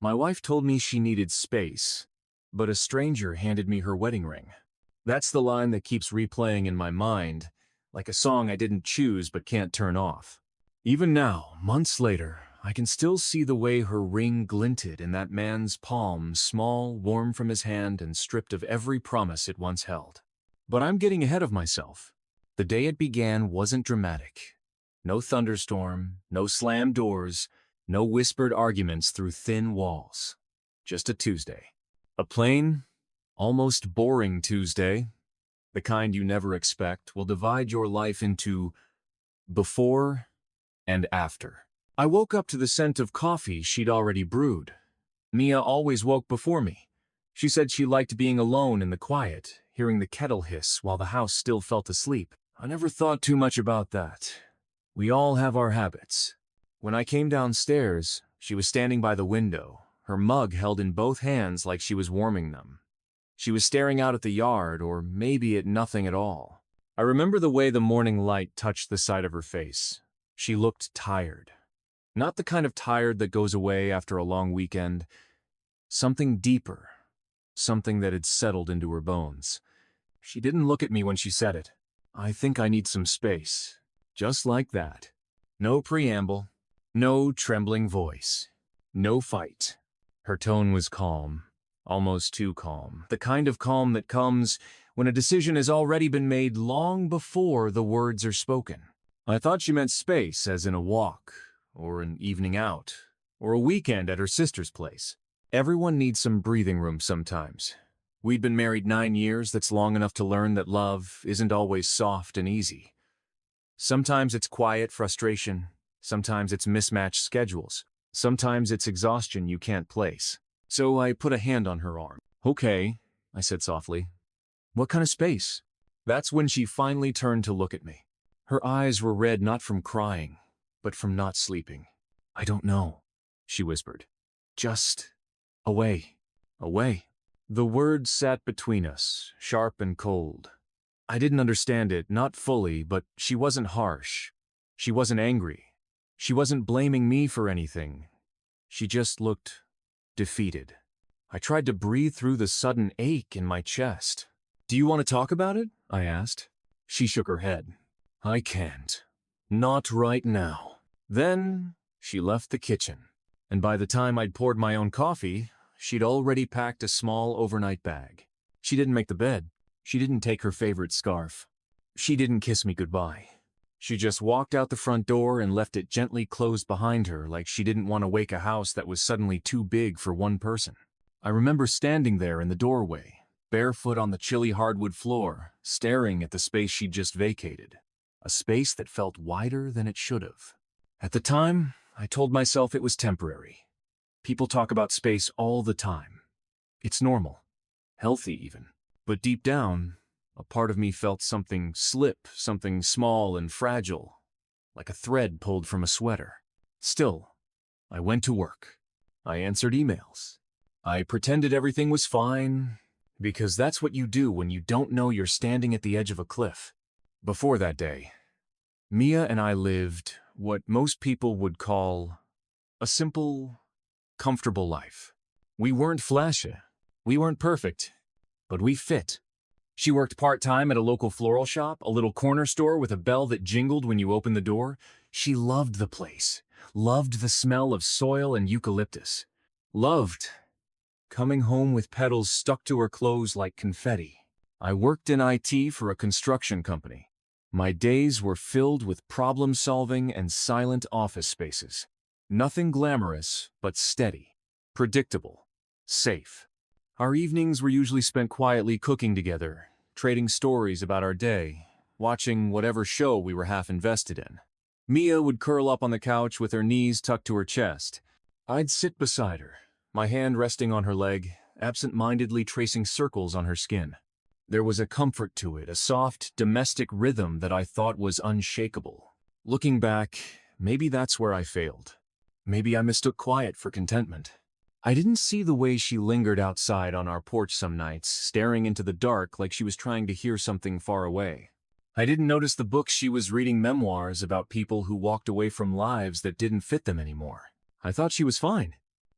My wife told me she needed space, but a stranger handed me her wedding ring. That's the line that keeps replaying in my mind, like a song I didn't choose but can't turn off. Even now, months later, I can still see the way her ring glinted in that man's palm, small, warm from his hand, and stripped of every promise it once held. But I'm getting ahead of myself. The day it began wasn't dramatic. No thunderstorm, no slammed doors, no whispered arguments through thin walls. Just a Tuesday. A plain, almost boring Tuesday, the kind you never expect, will divide your life into before and after. I woke up to the scent of coffee she'd already brewed. Mia always woke before me. She said she liked being alone in the quiet, hearing the kettle hiss while the house still felt asleep. I never thought too much about that. We all have our habits. When I came downstairs, she was standing by the window, her mug held in both hands like she was warming them. She was staring out at the yard, or maybe at nothing at all. I remember the way the morning light touched the side of her face. She looked tired. Not the kind of tired that goes away after a long weekend. Something deeper. Something that had settled into her bones. She didn't look at me when she said it. I think I need some space. Just like that. No preamble. No trembling voice. No fight. Her tone was calm. Almost too calm. The kind of calm that comes when a decision has already been made long before the words are spoken. I thought she meant space, as in a walk, or an evening out, or a weekend at her sister's place. Everyone needs some breathing room sometimes. We'd been married 9 years, that's long enough to learn that love isn't always soft and easy. Sometimes it's quiet frustration, sometimes it's mismatched schedules, sometimes it's exhaustion you can't place. So I put a hand on her arm. "Okay," I said softly. "What kind of space?" That's when she finally turned to look at me. Her eyes were red not from crying, but from not sleeping. "I don't know," she whispered. "Just away, away." The words sat between us, sharp and cold. I didn't understand it, not fully, but she wasn't harsh. She wasn't angry. She wasn't blaming me for anything. She just looked defeated. I tried to breathe through the sudden ache in my chest. "Do you want to talk about it?" I asked. She shook her head. "I can't. Not right now." Then she left the kitchen, and by the time I'd poured my own coffee, she'd already packed a small overnight bag. She didn't make the bed. She didn't take her favorite scarf. She didn't kiss me goodbye. She just walked out the front door and left it gently closed behind her, like she didn't want to wake a house that was suddenly too big for one person. I remember standing there in the doorway, barefoot on the chilly hardwood floor, staring at the space she'd just vacated. A space that felt wider than it should have. At the time, I told myself it was temporary. People talk about space all the time. It's normal. Healthy even. But deep down, a part of me felt something slip, something small and fragile, like a thread pulled from a sweater. Still, I went to work. I answered emails. I pretended everything was fine, because that's what you do when you don't know you're standing at the edge of a cliff. Before that day, Mia and I lived what most people would call a simple, comfortable life. We weren't flashy. We weren't perfect. But we fit. She worked part-time at a local floral shop, a little corner store with a bell that jingled when you opened the door. She loved the place, loved the smell of soil and eucalyptus, loved coming home with petals stuck to her clothes like confetti. I worked in IT for a construction company. My days were filled with problem-solving and silent office spaces. Nothing glamorous, but steady, predictable, safe. Our evenings were usually spent quietly cooking together, trading stories about our day, watching whatever show we were half invested in. Mia would curl up on the couch with her knees tucked to her chest. I'd sit beside her, my hand resting on her leg, absent-mindedly tracing circles on her skin. There was a comfort to it, a soft, domestic rhythm that I thought was unshakable. Looking back, maybe that's where I failed. Maybe I mistook quiet for contentment. I didn't see the way she lingered outside on our porch some nights, staring into the dark like she was trying to hear something far away. I didn't notice the books she was reading, memoirs about people who walked away from lives that didn't fit them anymore. I thought she was fine.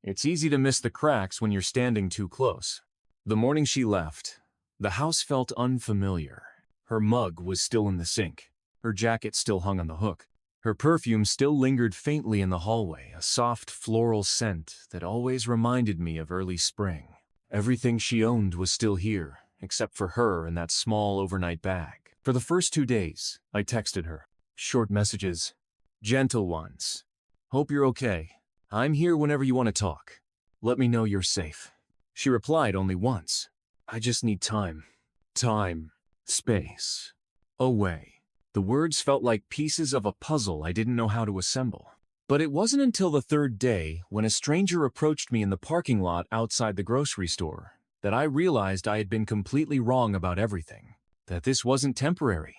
It's easy to miss the cracks when you're standing too close. The morning she left, the house felt unfamiliar. Her mug was still in the sink. Her jacket still hung on the hook. Her perfume still lingered faintly in the hallway, a soft floral scent that always reminded me of early spring. Everything she owned was still here, except for her and that small overnight bag. For the first 2 days, I texted her. Short messages, gentle ones. Hope you're okay. I'm here whenever you want to talk. Let me know you're safe. She replied only once. I just need time. Time. Space. Away. The words felt like pieces of a puzzle I didn't know how to assemble. But it wasn't until the 3rd day, when a stranger approached me in the parking lot outside the grocery store, that I realized I had been completely wrong about everything. That this wasn't temporary.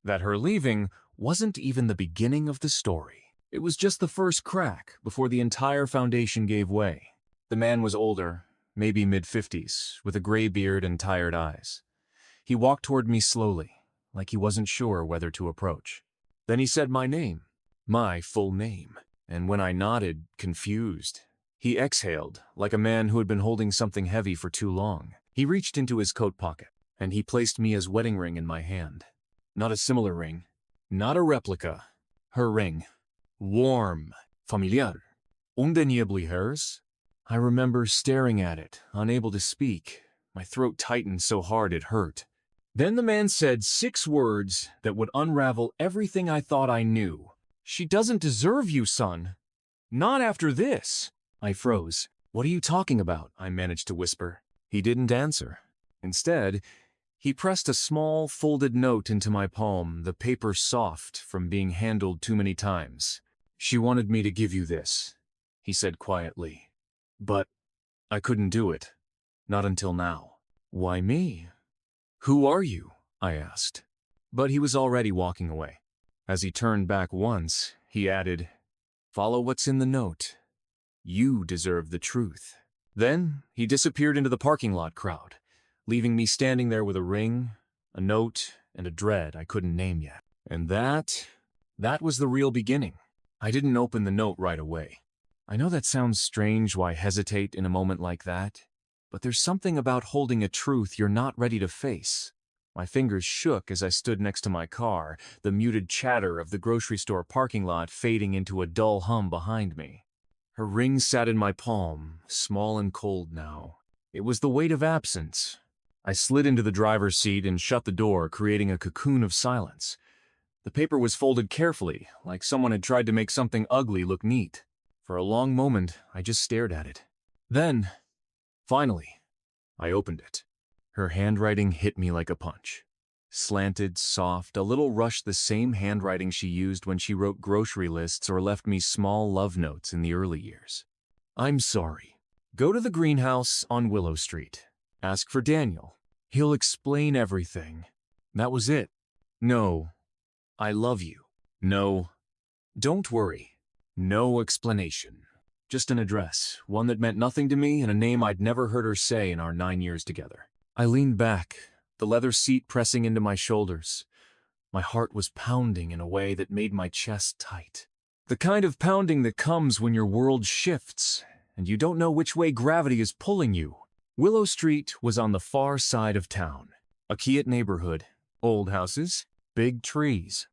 That her leaving wasn't even the beginning of the story. It was just the first crack before the entire foundation gave way. The man was older, maybe mid-50s, with a gray beard and tired eyes. He walked toward me slowly, like he wasn't sure whether to approach. Then he said my name, my full name, and when I nodded, confused, he exhaled like a man who had been holding something heavy for too long. He reached into his coat pocket, and he placed Mia's wedding ring in my hand. Not a similar ring, not a replica, her ring. Warm, familiar, undeniably hers. I remember staring at it, unable to speak. My throat tightened so hard it hurt. Then the man said 6 words that would unravel everything I thought I knew. She doesn't deserve you, son. Not after this. I froze. What are you talking about? I managed to whisper. He didn't answer. Instead, he pressed a small, folded note into my palm, the paper soft from being handled too many times. She wanted me to give you this, he said quietly. But I couldn't do it. Not until now. Why me? Who are you? I asked. But he was already walking away. As he turned back once, he added, Follow what's in the note. You deserve the truth. Then he disappeared into the parking lot crowd, leaving me standing there with a ring, a note, and a dread I couldn't name yet. And that was the real beginning. I didn't open the note right away. I know that sounds strange, why hesitate in a moment like that? But there's something about holding a truth you're not ready to face. My fingers shook as I stood next to my car, the muted chatter of the grocery store parking lot fading into a dull hum behind me. Her ring sat in my palm, small and cold now. It was the weight of absence. I slid into the driver's seat and shut the door, creating a cocoon of silence. The paper was folded carefully, like someone had tried to make something ugly look neat. For a long moment, I just stared at it. Then, finally, I opened it. Her handwriting hit me like a punch. Slanted, soft, a little rushed, the same handwriting she used when she wrote grocery lists or left me small love notes in the early years. I'm sorry. Go to the greenhouse on Willow Street. Ask for Daniel. He'll explain everything. That was it. No, I love you. No, don't worry. No explanation. Just an address, one that meant nothing to me and a name I'd never heard her say in our 9 years together. I leaned back, the leather seat pressing into my shoulders. My heart was pounding in a way that made my chest tight. The kind of pounding that comes when your world shifts and you don't know which way gravity is pulling you. Willow Street was on the far side of town. A quiet neighborhood, old houses, big trees.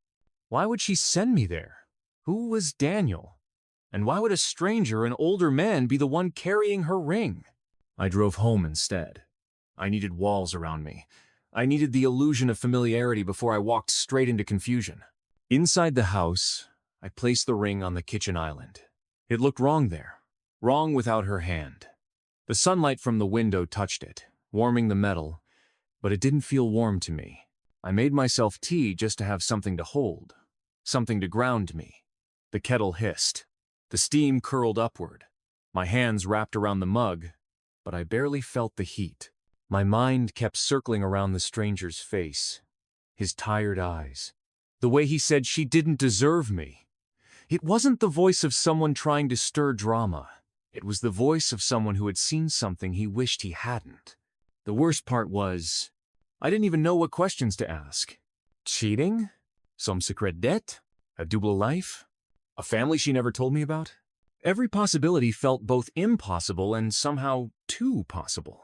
Why would she send me there? Who was Daniel? And why would a stranger, an older man, be the one carrying her ring? I drove home instead. I needed walls around me. I needed the illusion of familiarity before I walked straight into confusion. Inside the house, I placed the ring on the kitchen island. It looked wrong there, wrong without her hand. The sunlight from the window touched it, warming the metal, but it didn't feel warm to me. I made myself tea just to have something to hold, something to ground me. The kettle hissed. The steam curled upward. My hands wrapped around the mug, but I barely felt the heat. My mind kept circling around the stranger's face, his tired eyes, the way he said she didn't deserve me. It wasn't the voice of someone trying to stir drama. It was the voice of someone who had seen something he wished he hadn't. The worst part was, I didn't even know what questions to ask. Cheating? Some secret debt? A double life? A family she never told me about? Every possibility felt both impossible and somehow too possible.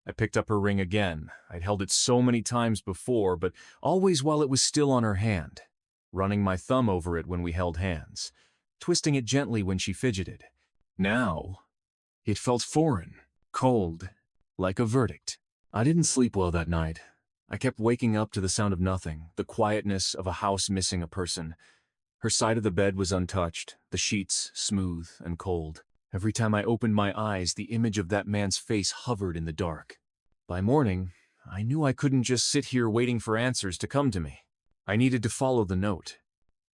I picked up her ring again. I'd held it so many times before, but always while it was still on her hand, running my thumb over it when we held hands, twisting it gently when she fidgeted. Now, it felt foreign, cold, like a verdict. I didn't sleep well that night. I kept waking up to the sound of nothing, the quietness of a house missing a person. Her side of the bed was untouched, the sheets smooth and cold. Every time I opened my eyes, the image of that man's face hovered in the dark. By morning, I knew I couldn't just sit here waiting for answers to come to me. I needed to follow the note,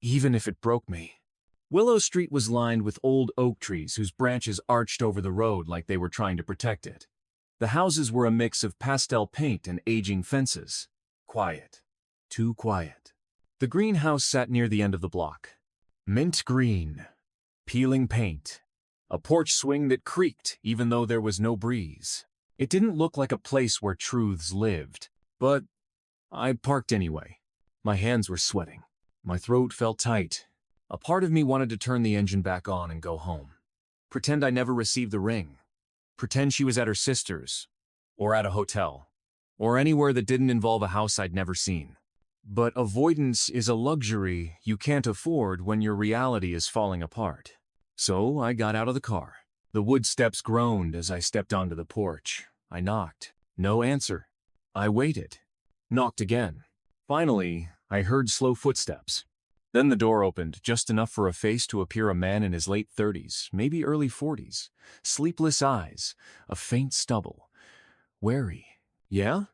even if it broke me. Willow Street was lined with old oak trees whose branches arched over the road like they were trying to protect it. The houses were a mix of pastel paint and aging fences. Quiet. Too quiet. The greenhouse sat near the end of the block. Mint green. Peeling paint. A porch swing that creaked even though there was no breeze. It didn't look like a place where truths lived, but I parked anyway. My hands were sweating. My throat felt tight. A part of me wanted to turn the engine back on and go home. Pretend I never received the ring. Pretend she was at her sister's, or at a hotel, or anywhere that didn't involve a house I'd never seen. But avoidance is a luxury you can't afford when your reality is falling apart. So I got out of the car. The wood steps groaned as I stepped onto the porch. I knocked. No answer. I waited. Knocked again. Finally, I heard slow footsteps. Then the door opened, just enough for a face to appear, a man in his late 30s, maybe early 40s. Sleepless eyes, a faint stubble. Wary. Yeah?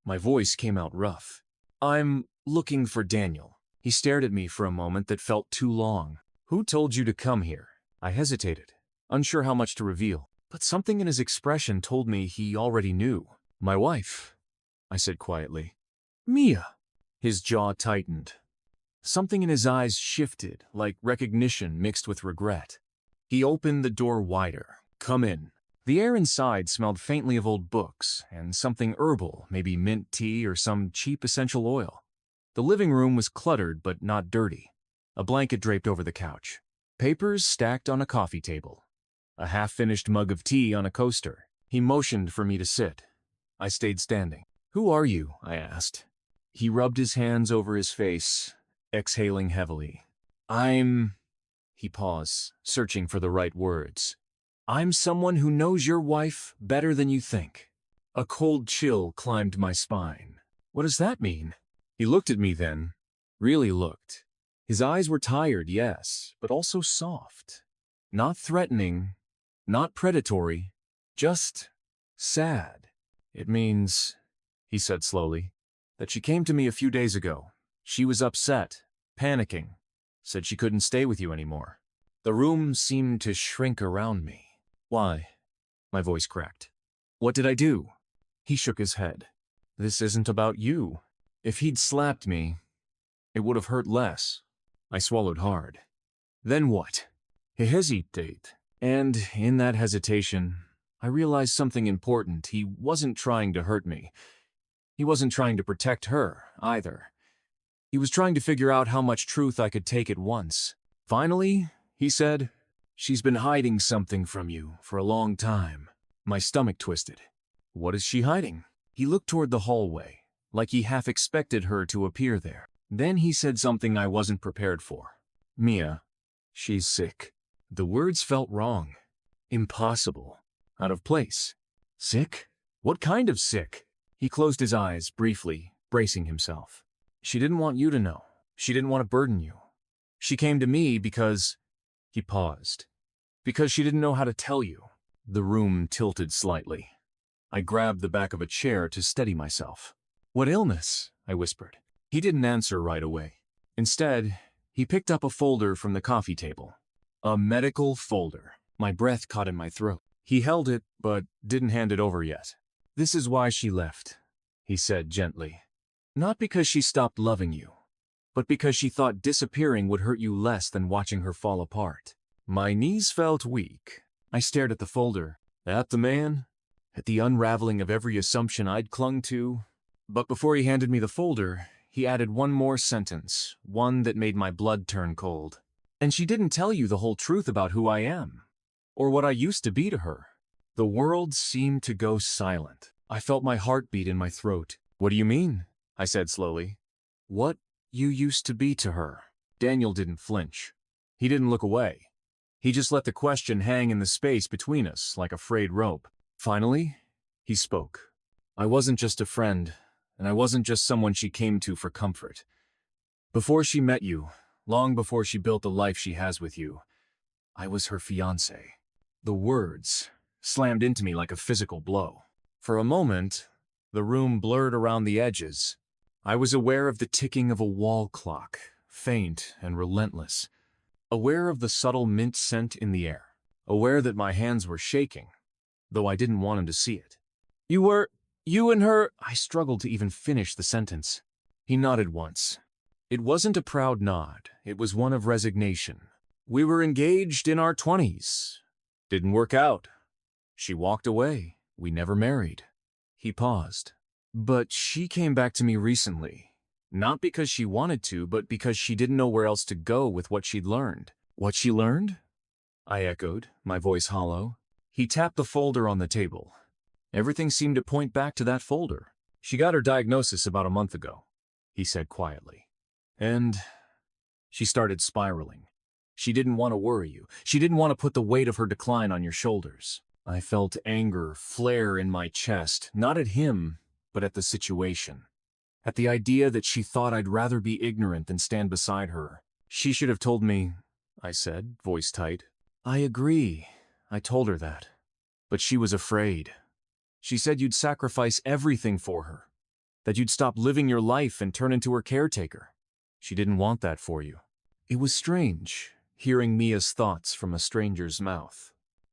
My voice came out rough. I'm looking for Daniel. He stared at me for a moment that felt too long. Who told you to come here? I hesitated, unsure how much to reveal. But something in his expression told me he already knew. My wife, I said quietly. Mia. His jaw tightened. Something in his eyes shifted, like recognition mixed with regret. He opened the door wider. Come in. The air inside smelled faintly of old books and something herbal, maybe mint tea or some cheap essential oil. The living room was cluttered but not dirty. A blanket draped over the couch. Papers stacked on a coffee table. A half-finished mug of tea on a coaster. He motioned for me to sit. I stayed standing. Who are you? I asked. He rubbed his hands over his face, exhaling heavily. He paused, searching for the right words. I'm someone who knows your wife better than you think. A cold chill climbed my spine. What does that mean? He looked at me then. Really looked. His eyes were tired, yes, but also soft. Not threatening, not predatory, just sad. It means, he said slowly, that she came to me a few days ago. She was upset, panicking, said she couldn't stay with you anymore. The room seemed to shrink around me. Why? My voice cracked. What did I do? He shook his head. This isn't about you. If he'd slapped me, it would have hurt less. I swallowed hard. Then what? He hesitated, and in that hesitation, I realized something important. He wasn't trying to hurt me. He wasn't trying to protect her, either. He was trying to figure out how much truth I could take at once. Finally, he said, she's been hiding something from you for a long time. My stomach twisted. What is she hiding? He looked toward the hallway, like he half expected her to appear there. Then he said something I wasn't prepared for. Mia, she's sick. The words felt wrong. Impossible. Out of place. Sick? What kind of sick? He closed his eyes briefly, bracing himself. She didn't want you to know. She didn't want to burden you. She came to me because... He paused. Because she didn't know how to tell you. The room tilted slightly. I grabbed the back of a chair to steady myself. What illness? I whispered. He didn't answer right away. Instead, he picked up a folder from the coffee table. A medical folder. My breath caught in my throat. He held it, but didn't hand it over yet. This is why she left, he said gently. Not because she stopped loving you, but because she thought disappearing would hurt you less than watching her fall apart. My knees felt weak. I stared at the folder, at the man, at the unraveling of every assumption I'd clung to. But before he handed me the folder, he added one more sentence, one that made my blood turn cold. And she didn't tell you the whole truth about who I am. or what I used to be to her. The world seemed to go silent. I felt my heart beat in my throat. "What do you mean?" I said slowly. "What you used to be to her." Daniel didn't flinch. He didn't look away. He just let the question hang in the space between us like a frayed rope. Finally, he spoke. "I wasn't just a friend, and I wasn't just someone she came to for comfort. Before she met you, long before she built the life she has with you, I was her fiancé." The words slammed into me like a physical blow. For a moment, the room blurred around the edges. I was aware of the ticking of a wall clock, faint and relentless. Aware of the subtle mint scent in the air. Aware that my hands were shaking, though I didn't want him to see it. You and her—" I struggled to even finish the sentence. He nodded once. It wasn't a proud nod. It was one of resignation. "We were engaged in our 20s. Didn't work out. She walked away. We never married." He paused. "But she came back to me recently. Not because she wanted to, but because she didn't know where else to go with what she'd learned." "What she learned?" I echoed, my voice hollow. He tapped the folder on the table. Everything seemed to point back to that folder. "She got her diagnosis about a month ago," he said quietly. "And she started spiraling. She didn't want to worry you. She didn't want to put the weight of her decline on your shoulders." I felt anger flare in my chest, not at him, but at the situation. At the idea that she thought I'd rather be ignorant than stand beside her. "She should have told me," I said, voice tight. "I agree. I told her that. But she was afraid. She said you'd sacrifice everything for her, that you'd stop living your life and turn into her caretaker. She didn't want that for you." It was strange, hearing Mia's thoughts from a stranger's mouth.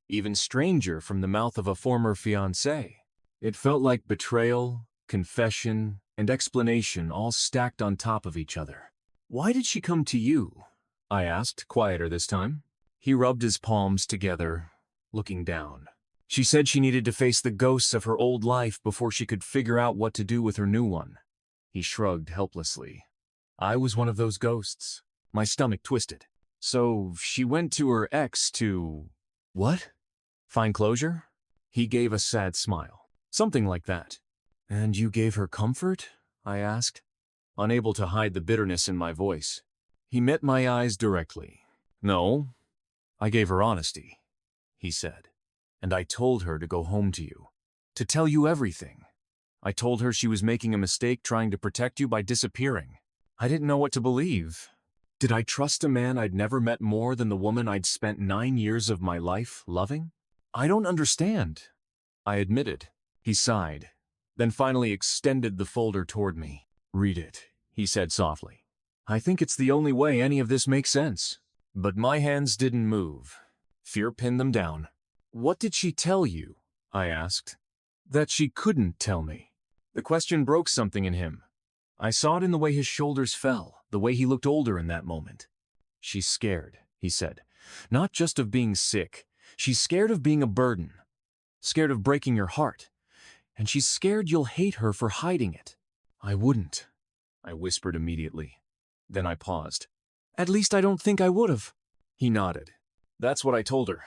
Even stranger from the mouth of a former fiancé. It felt like betrayal, confession, and explanation all stacked on top of each other. "Why did she come to you?" I asked, quieter this time. He rubbed his palms together, looking down. "She said she needed to face the ghosts of her old life before she could figure out what to do with her new one." He shrugged helplessly. I was one of those ghosts. My stomach twisted. "So she went to her ex to—" "What? Find closure?" He gave a sad smile. "Something like that." "And you gave her comfort?" I asked, unable to hide the bitterness in my voice. He met my eyes directly. "No, I gave her honesty," he said. "And I told her to go home to you, to tell you everything. I told her she was making a mistake trying to protect you by disappearing. I didn't know what to believe. Did I trust a man I'd never met more than the woman I'd spent 9 years of my life loving? I don't understand," I admitted. He sighed, then finally extended the folder toward me. "Read it," he said softly. "I think it's the only way any of this makes sense." But my hands didn't move. Fear pinned them down. "What did she tell you?" I asked. "That she couldn't tell me." The question broke something in him. I saw it in the way his shoulders fell, the way he looked older in that moment. "She's scared," he said. "Not just of being sick. She's scared of being a burden. Scared of breaking your heart. And she's scared you'll hate her for hiding it." "I wouldn't," I whispered immediately. Then I paused. "At least I don't think I would've." He nodded. "That's what I told her.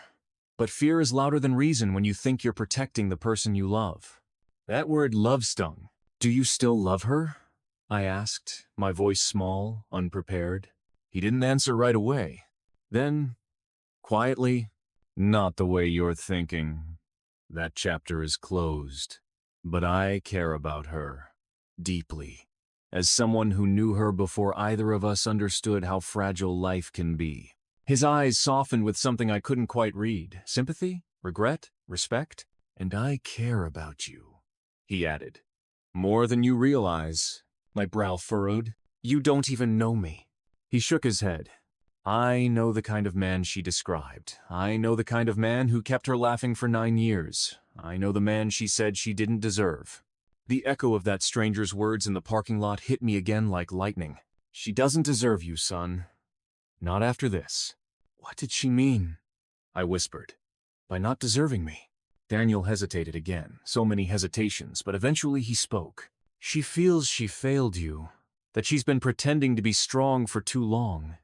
But fear is louder than reason when you think you're protecting the person you love." That word love stung. "Do you still love her?" I asked, my voice small, unprepared. He didn't answer right away. Then, quietly, "Not the way you're thinking. That chapter is closed. But I care about her. Deeply. As someone who knew her before either of us understood how fragile life can be." His eyes softened with something I couldn't quite read. Sympathy? Regret? Respect? "And I care about you," he added. "More than you realize." My brow furrowed. "You don't even know me." He shook his head. "I know the kind of man she described. I know the kind of man who kept her laughing for 9 years. I know the man she said she didn't deserve." The echo of that stranger's words in the parking lot hit me again like lightning. "She doesn't deserve you, son. Not after this." "What did she mean?" I whispered. "By not deserving me?" Daniel hesitated again. So many hesitations, but eventually he spoke. "She feels she failed you. That she's been pretending to be strong for too long.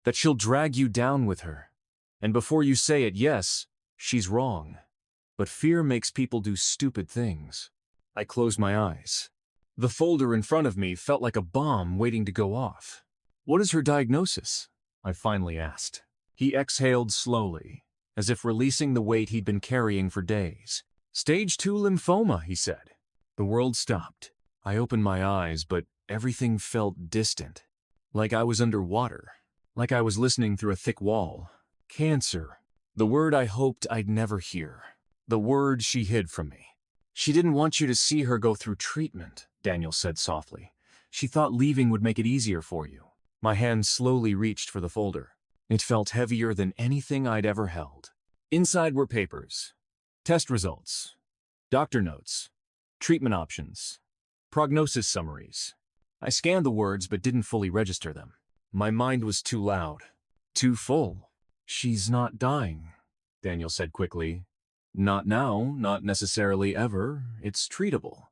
That she'll drag you down with her. And before you say it, yes, She's wrong. But fear makes people do stupid things. I closed my eyes. The folder in front of me felt like a bomb waiting to go off. What is her diagnosis? I finally asked. He exhaled slowly, as if releasing the weight he'd been carrying for days. Stage 2 lymphoma, he said. The world stopped. I opened my eyes, but everything felt distant. Like I was underwater. Like I was listening through a thick wall. Cancer. The word I hoped I'd never hear. The word she hid from me. She didn't want you to see her go through treatment, Daniel said softly. She thought leaving would make it easier for you. My hand slowly reached for the folder. It felt heavier than anything I'd ever held. Inside were papers. Test results. Doctor notes. Treatment options. Prognosis summaries. I scanned the words but didn't fully register them. My mind was too loud. Too full. She's not dying, Daniel said quickly. Not now, not necessarily ever. It's treatable.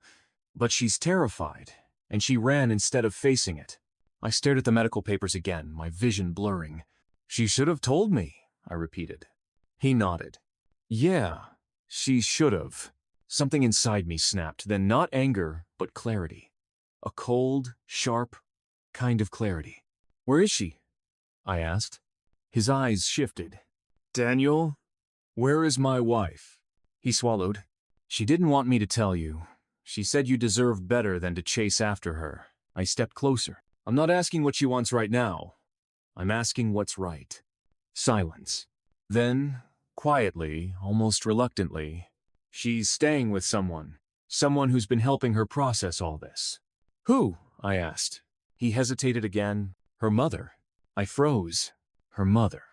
But she's terrified, and she ran instead of facing it. I stared at the medical papers again, my vision blurring. She should have told me, I repeated. He nodded. Yeah, she should have. Something inside me snapped, then not anger, but clarity. A cold, sharp kind of clarity. Where is she? I asked. His eyes shifted. Daniel, where is my wife? He swallowed. She didn't want me to tell you. She said you deserve better than to chase after her. I stepped closer. I'm not asking what she wants right now. I'm asking what's right. Silence. Then, quietly, almost reluctantly, she's staying with someone. Someone who's been helping her process all this. Who? I asked. He hesitated again. Her mother. I froze. Her mother.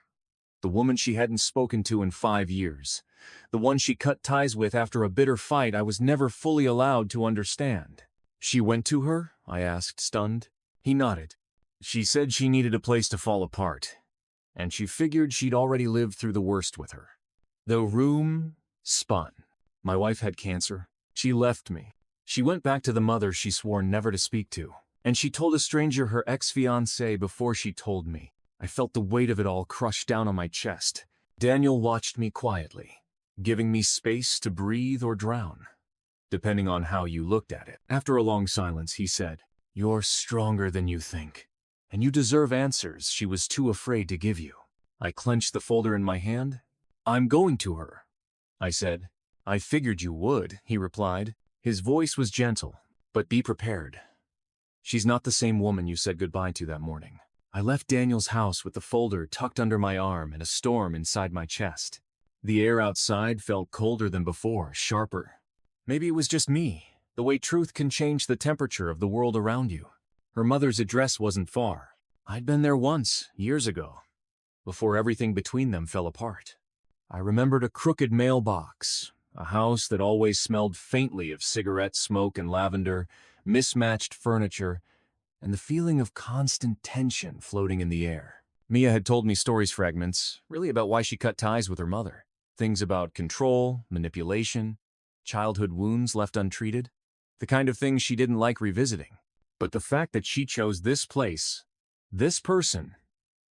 The woman she hadn't spoken to in 5 years. The one she cut ties with after a bitter fight I was never fully allowed to understand. She went to her? I asked, stunned. He nodded. She said she needed a place to fall apart, and she figured she'd already lived through the worst with her. The room spun. My wife had cancer. She left me. She went back to the mother she swore never to speak to, and she told a stranger her ex-fiancé before she told me. I felt the weight of it all crush down on my chest. Daniel watched me quietly, giving me space to breathe or drown, depending on how you looked at it. After a long silence, he said, "You're stronger than you think, and you deserve answers she was too afraid to give you." I clenched the folder in my hand. "I'm going to her," I said. "I figured you would," he replied. His voice was gentle, but be prepared. She's not the same woman you said goodbye to that morning. I left Daniel's house with the folder tucked under my arm and a storm inside my chest. The air outside felt colder than before, sharper. Maybe it was just me, the way truth can change the temperature of the world around you. Her mother's address wasn't far. I'd been there once, years ago, before everything between them fell apart. I remembered a crooked mailbox, a house that always smelled faintly of cigarette smoke and lavender, mismatched furniture, and the feeling of constant tension floating in the air. Mia had told me stories fragments, really about why she cut ties with her mother. Things about control, manipulation, childhood wounds left untreated. The kind of things she didn't like revisiting. But the fact that she chose this place, this person,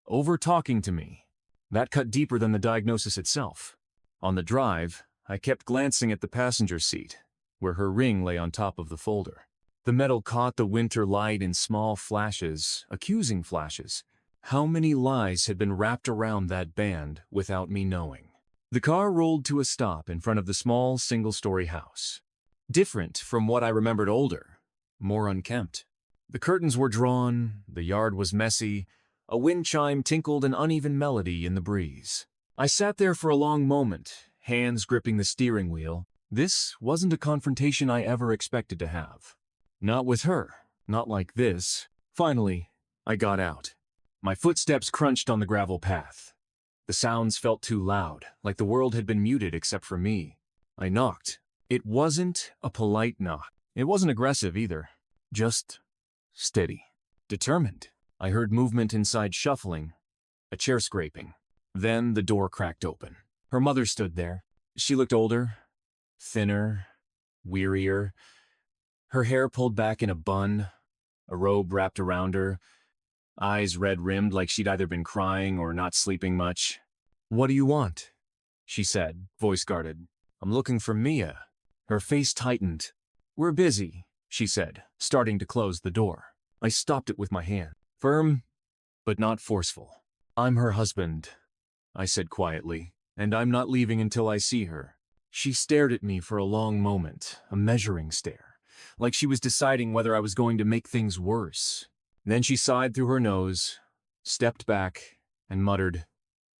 over talking to me, that cut deeper than the diagnosis itself. On the drive, I kept glancing at the passenger seat, where her ring lay on top of the folder. The metal caught the winter light in small flashes, accusing flashes. How many lies had been wrapped around that band without me knowing? The car rolled to a stop in front of the small single-story house. Different from what I remembered older, more unkempt. The curtains were drawn, the yard was messy, a wind chime tinkled an uneven melody in the breeze. I sat there for a long moment, hands gripping the steering wheel. This wasn't a confrontation I ever expected to have. Not with her, not like this. Finally, I got out. My footsteps crunched on the gravel path. The sounds felt too loud, like the world had been muted except for me. I knocked. It wasn't a polite knock. It wasn't aggressive either. Just steady. Determined. I heard movement inside shuffling, a chair scraping. Then the door cracked open. Her mother stood there. She looked older, thinner, wearier. Her hair pulled back in a bun, a robe wrapped around her, eyes red-rimmed like she'd either been crying or not sleeping much. "What do you want?" she said, voice guarded. I'm looking for Mia. Her face tightened. We're busy, she said, starting to close the door. I stopped it with my hand. Firm, but not forceful. I'm her husband, I said quietly, and I'm not leaving until I see her. She stared at me for a long moment, a measuring stare, like she was deciding whether I was going to make things worse. Then she sighed through her nose, stepped back, and muttered,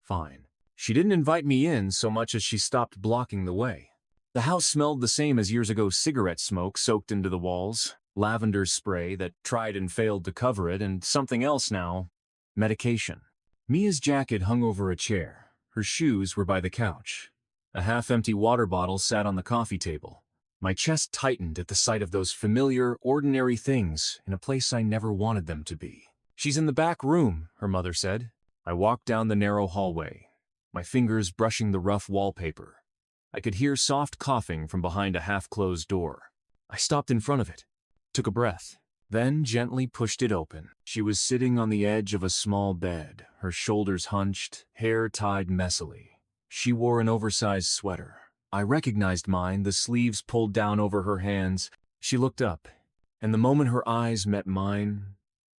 Fine. She didn't invite me in so much as she stopped blocking the way. The house smelled the same as years ago, cigarette smoke soaked into the walls, lavender spray that tried and failed to cover it, and something else now, medication. Mia's jacket hung over a chair. Her shoes were by the couch. A half-empty water bottle sat on the coffee table. My chest tightened at the sight of those familiar, ordinary things in a place I never wanted them to be. She's in the back room, her mother said. I walked down the narrow hallway, my fingers brushing the rough wallpaper. I could hear soft coughing from behind a half-closed door. I stopped in front of it, took a breath, then gently pushed it open. She was sitting on the edge of a small bed, her shoulders hunched, hair tied messily. She wore an oversized sweater. I recognized mine, the sleeves pulled down over her hands. She looked up, and the moment her eyes met mine,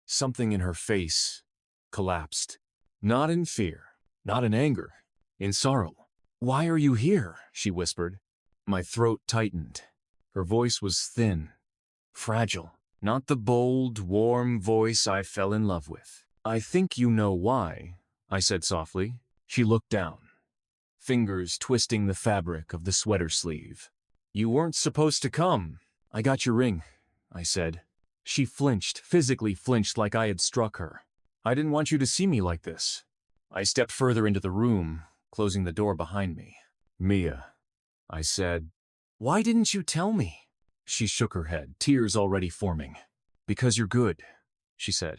something in her face collapsed. Not in fear, not in anger, in sorrow. Why are you here? She whispered. My throat tightened. Her voice was thin, fragile. Not the bold, warm voice I fell in love with. I think you know why, I said softly. She looked down, fingers twisting the fabric of the sweater sleeve. You weren't supposed to come. I got your ring, I said. She flinched, physically flinched like I had struck her. I didn't want you to see me like this. I stepped further into the room, closing the door behind me. Mia, I said. Why didn't you tell me? She shook her head, tears already forming. Because you're good, she said.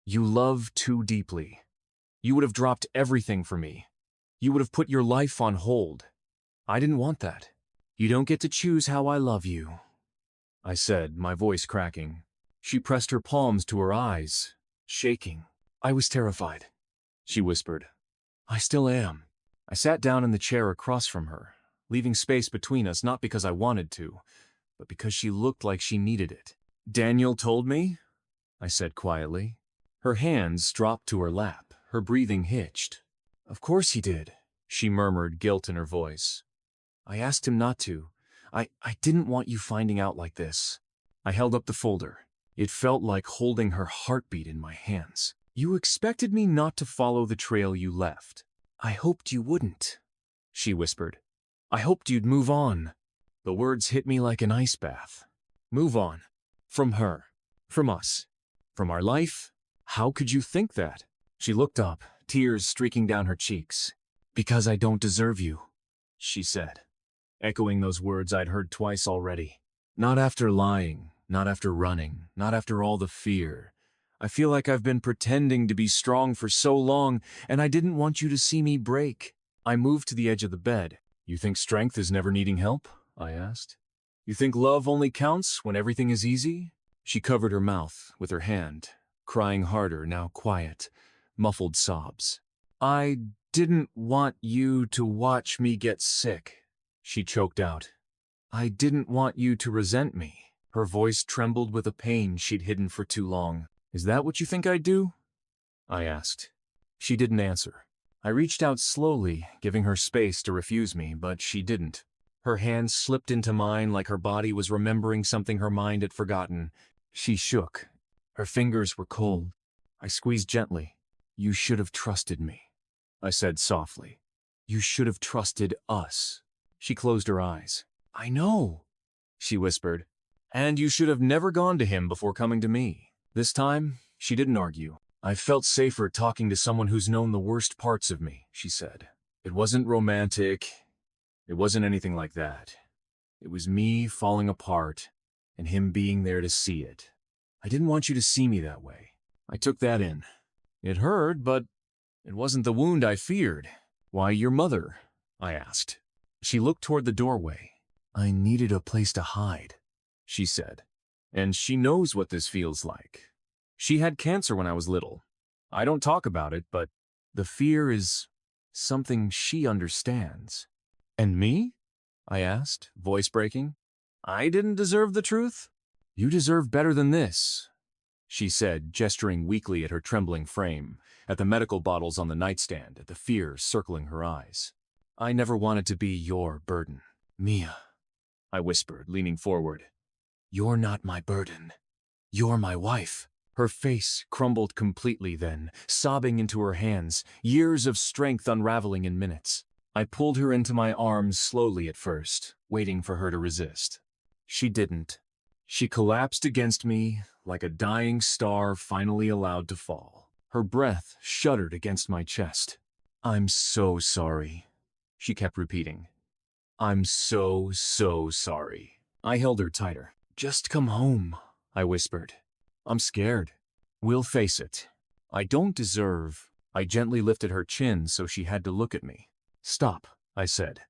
You love too deeply. You would have dropped everything for me. You would have put your life on hold. I didn't want that. You don't get to choose how I love you, I said, my voice cracking. She pressed her palms to her eyes, shaking. I was terrified, she whispered. I still am. I sat down in the chair across from her, leaving space between us not because I wanted to, but because she looked like she needed it. Daniel told me, I said quietly. Her hands dropped to her lap, her breathing hitched. Of course he did, she murmured, guilt in her voice. I asked him not to. I didn't want you finding out like this. I held up the folder. It felt like holding her heartbeat in my hands. You expected me not to follow the trail you left. I hoped you wouldn't, she whispered. I hoped you'd move on. The words hit me like an ice bath. Move on. From her. From us. From our life? How could you think that? She looked up, tears streaking down her cheeks. Because I don't deserve you, she said, echoing those words I'd heard twice already. Not after lying, not after running, not after all the fear. I feel like I've been pretending to be strong for so long, and I didn't want you to see me break. I moved to the edge of the bed. You think strength is never needing help? I asked. You think love only counts when everything is easy? She covered her mouth with her hand, crying harder, now quiet, muffled sobs. I didn't want you to watch me get sick, she choked out. I didn't want you to resent me. Her voice trembled with a pain she'd hidden for too long. Is that what you think I'd do? I asked. She didn't answer. I reached out slowly, giving her space to refuse me, but she didn't. Her hand slipped into mine like her body was remembering something her mind had forgotten. She shook. Her fingers were cold. I squeezed gently. You should have trusted me, I said softly. You should have trusted us. She closed her eyes. I know, she whispered. And you should have never gone to him before coming to me. This time, she didn't argue. I felt safer talking to someone who's known the worst parts of me, she said. It wasn't romantic. It wasn't anything like that. It was me falling apart and him being there to see it. I didn't want you to see me that way. I took that in. It hurt, but it wasn't the wound I feared. Why your mother? I asked. She looked toward the doorway. I needed a place to hide, she said. And she knows what this feels like. She had cancer when I was little. I don't talk about it, but the fear is Something she understands. And me? I asked, voice breaking. I didn't deserve the truth? You deserve better than this, she said, gesturing weakly at her trembling frame, at the medical bottles on the nightstand, at the fear circling her eyes. I never wanted to be your burden. Mia, I whispered, leaning forward. You're not my burden. You're my wife. Her face crumbled completely then, sobbing into her hands, years of strength unraveling in minutes. I pulled her into my arms slowly at first, waiting for her to resist. She didn't. She collapsed against me like a dying star finally allowed to fall. Her breath shuddered against my chest. I'm so sorry, she kept repeating. I'm so sorry. I held her tighter. Just come home, I whispered. I'm scared. We'll face it. I don't deserve. I gently lifted her chin so she had to look at me. Stop, I said.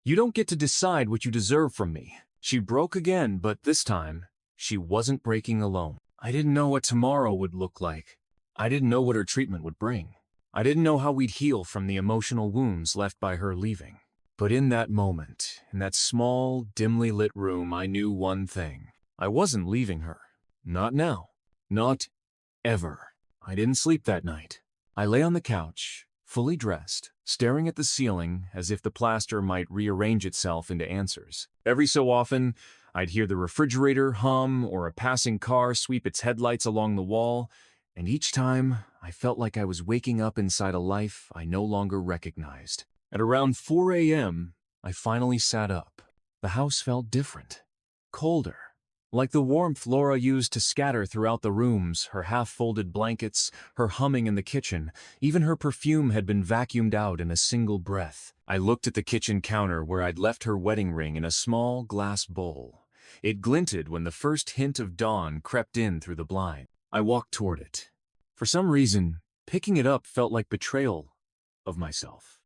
You don't get to decide what you deserve from me. She broke again, but this time, she wasn't breaking alone. I didn't know what tomorrow would look like. I didn't know what her treatment would bring. I didn't know how we'd heal from the emotional wounds left by her leaving. But in that moment, in that small, dimly lit room, I knew one thing. I wasn't leaving her. Not now. Not ever. I didn't sleep that night. I lay on the couch, fully dressed, staring at the ceiling as if the plaster might rearrange itself into answers. Every so often, I'd hear the refrigerator hum or a passing car sweep its headlights along the wall, and each time, I felt like I was waking up inside a life I no longer recognized. At around 4 a.m., I finally sat up. The house felt different. Colder. Like the warmth Laura used to scatter throughout the rooms, her half-folded blankets, her humming in the kitchen, even her perfume had been vacuumed out in a single breath. I looked at the kitchen counter where I'd left her wedding ring in a small glass bowl. It glinted when the first hint of dawn crept in through the blind. I walked toward it. For some reason, picking it up felt like betrayal of myself,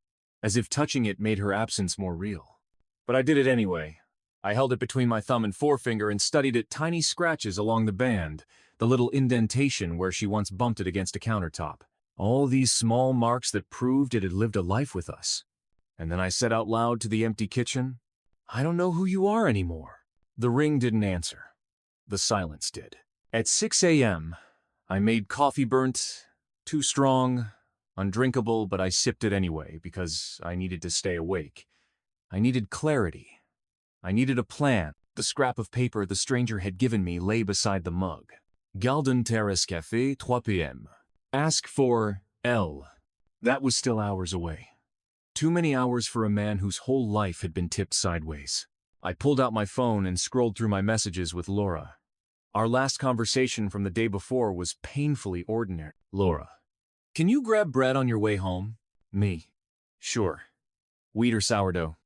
as if touching it made her absence more real. But I did it anyway. I held it between my thumb and forefinger and studied it tiny scratches along the band, the little indentation where she once bumped it against a countertop. All these small marks that proved it had lived a life with us. And then I said out loud to the empty kitchen, I don't know who you are anymore. The ring didn't answer. The silence did. At 6 a.m., I made coffee burnt, too strong, undrinkable, but I sipped it anyway because I needed to stay awake. I needed clarity. I needed a plan. The scrap of paper the stranger had given me lay beside the mug. Garden Terrace Café, 3 p.m. Ask for L. That was still hours away. Too many hours for a man whose whole life had been tipped sideways. I pulled out my phone and scrolled through my messages with Laura. Our last conversation from the day before was painfully ordinary. Laura. Can you grab bread on your way home? Me. Sure. Wheat or sourdough?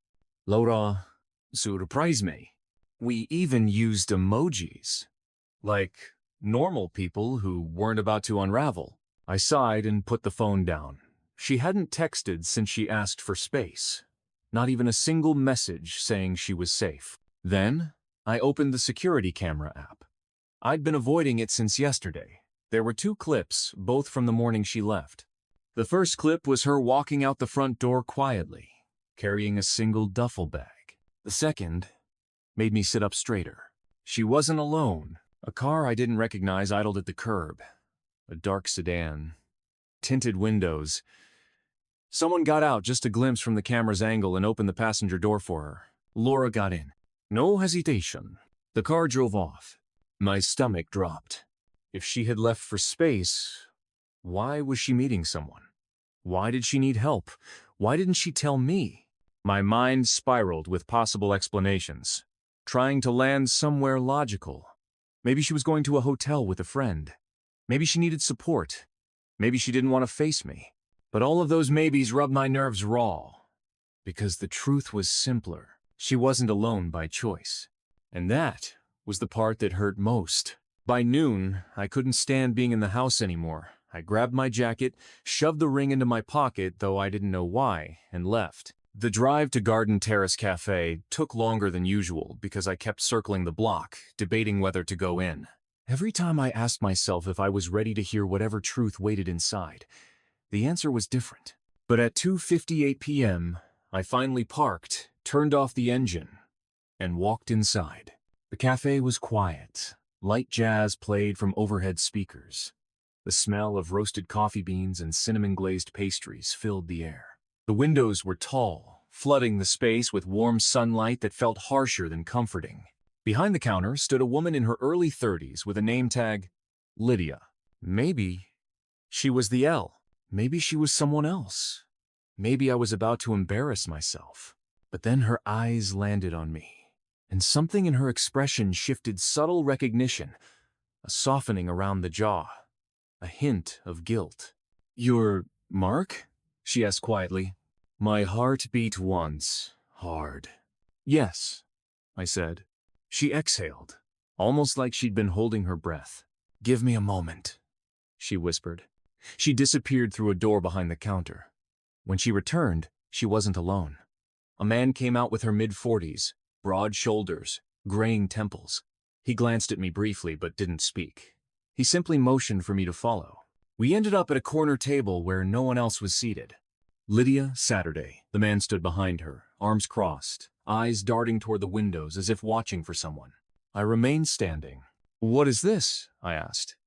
Laura. Surprise me. We even used emojis. Like normal people who weren't about to unravel. I sighed and put the phone down. She hadn't texted since she asked for space. Not even a single message saying she was safe. Then, I opened the security camera app. I'd been avoiding it since yesterday. There were 2 clips, both from the morning she left. The first clip was her walking out the front door quietly, carrying a single duffel bag. The second made me sit up straighter. She wasn't alone. A car I didn't recognize idled at the curb. A dark sedan. Tinted windows. Someone got out just a glimpse from the camera's angle and opened the passenger door for her. Laura got in. No hesitation. The car drove off. My stomach dropped. If she had left for space, why was she meeting someone? Why did she need help? Why didn't she tell me? My mind spiraled with possible explanations, trying to land somewhere logical. Maybe she was going to a hotel with a friend. Maybe she needed support. Maybe she didn't want to face me. But all of those maybes rubbed my nerves raw, because the truth was simpler. She wasn't alone by choice. And that was the part that hurt most. By noon, I couldn't stand being in the house anymore. I grabbed my jacket, shoved the ring into my pocket, though I didn't know why, and left. The drive to Garden Terrace Cafe took longer than usual because I kept circling the block, debating whether to go in. Every time I asked myself if I was ready to hear whatever truth waited inside, the answer was different. But at 2:58 p.m., I finally parked, turned off the engine, and walked inside. The cafe was quiet. Light jazz played from overhead speakers. The smell of roasted coffee beans and cinnamon-glazed pastries filled the air. The windows were tall, flooding the space with warm sunlight that felt harsher than comforting. Behind the counter stood a woman in her early 30s with a name tag, Lydia. Maybe she was the L. Maybe she was someone else. Maybe I was about to embarrass myself. But then her eyes landed on me, and something in her expression shifted subtle recognition, a softening around the jaw, a hint of guilt. "You're Mark?" she asked quietly. My heart beat once, hard. "Yes," I said. She exhaled, almost like she'd been holding her breath. "Give me a moment," she whispered. She disappeared through a door behind the counter. When she returned, she wasn't alone. A man came out with her mid-40s, broad shoulders, graying temples. He glanced at me briefly but didn't speak. He simply motioned for me to follow. We ended up at a corner table where no one else was seated. Lydia Saturday. The man stood behind her, arms crossed, eyes darting toward the windows as if watching for someone. I remained standing. "What is this?" I asked.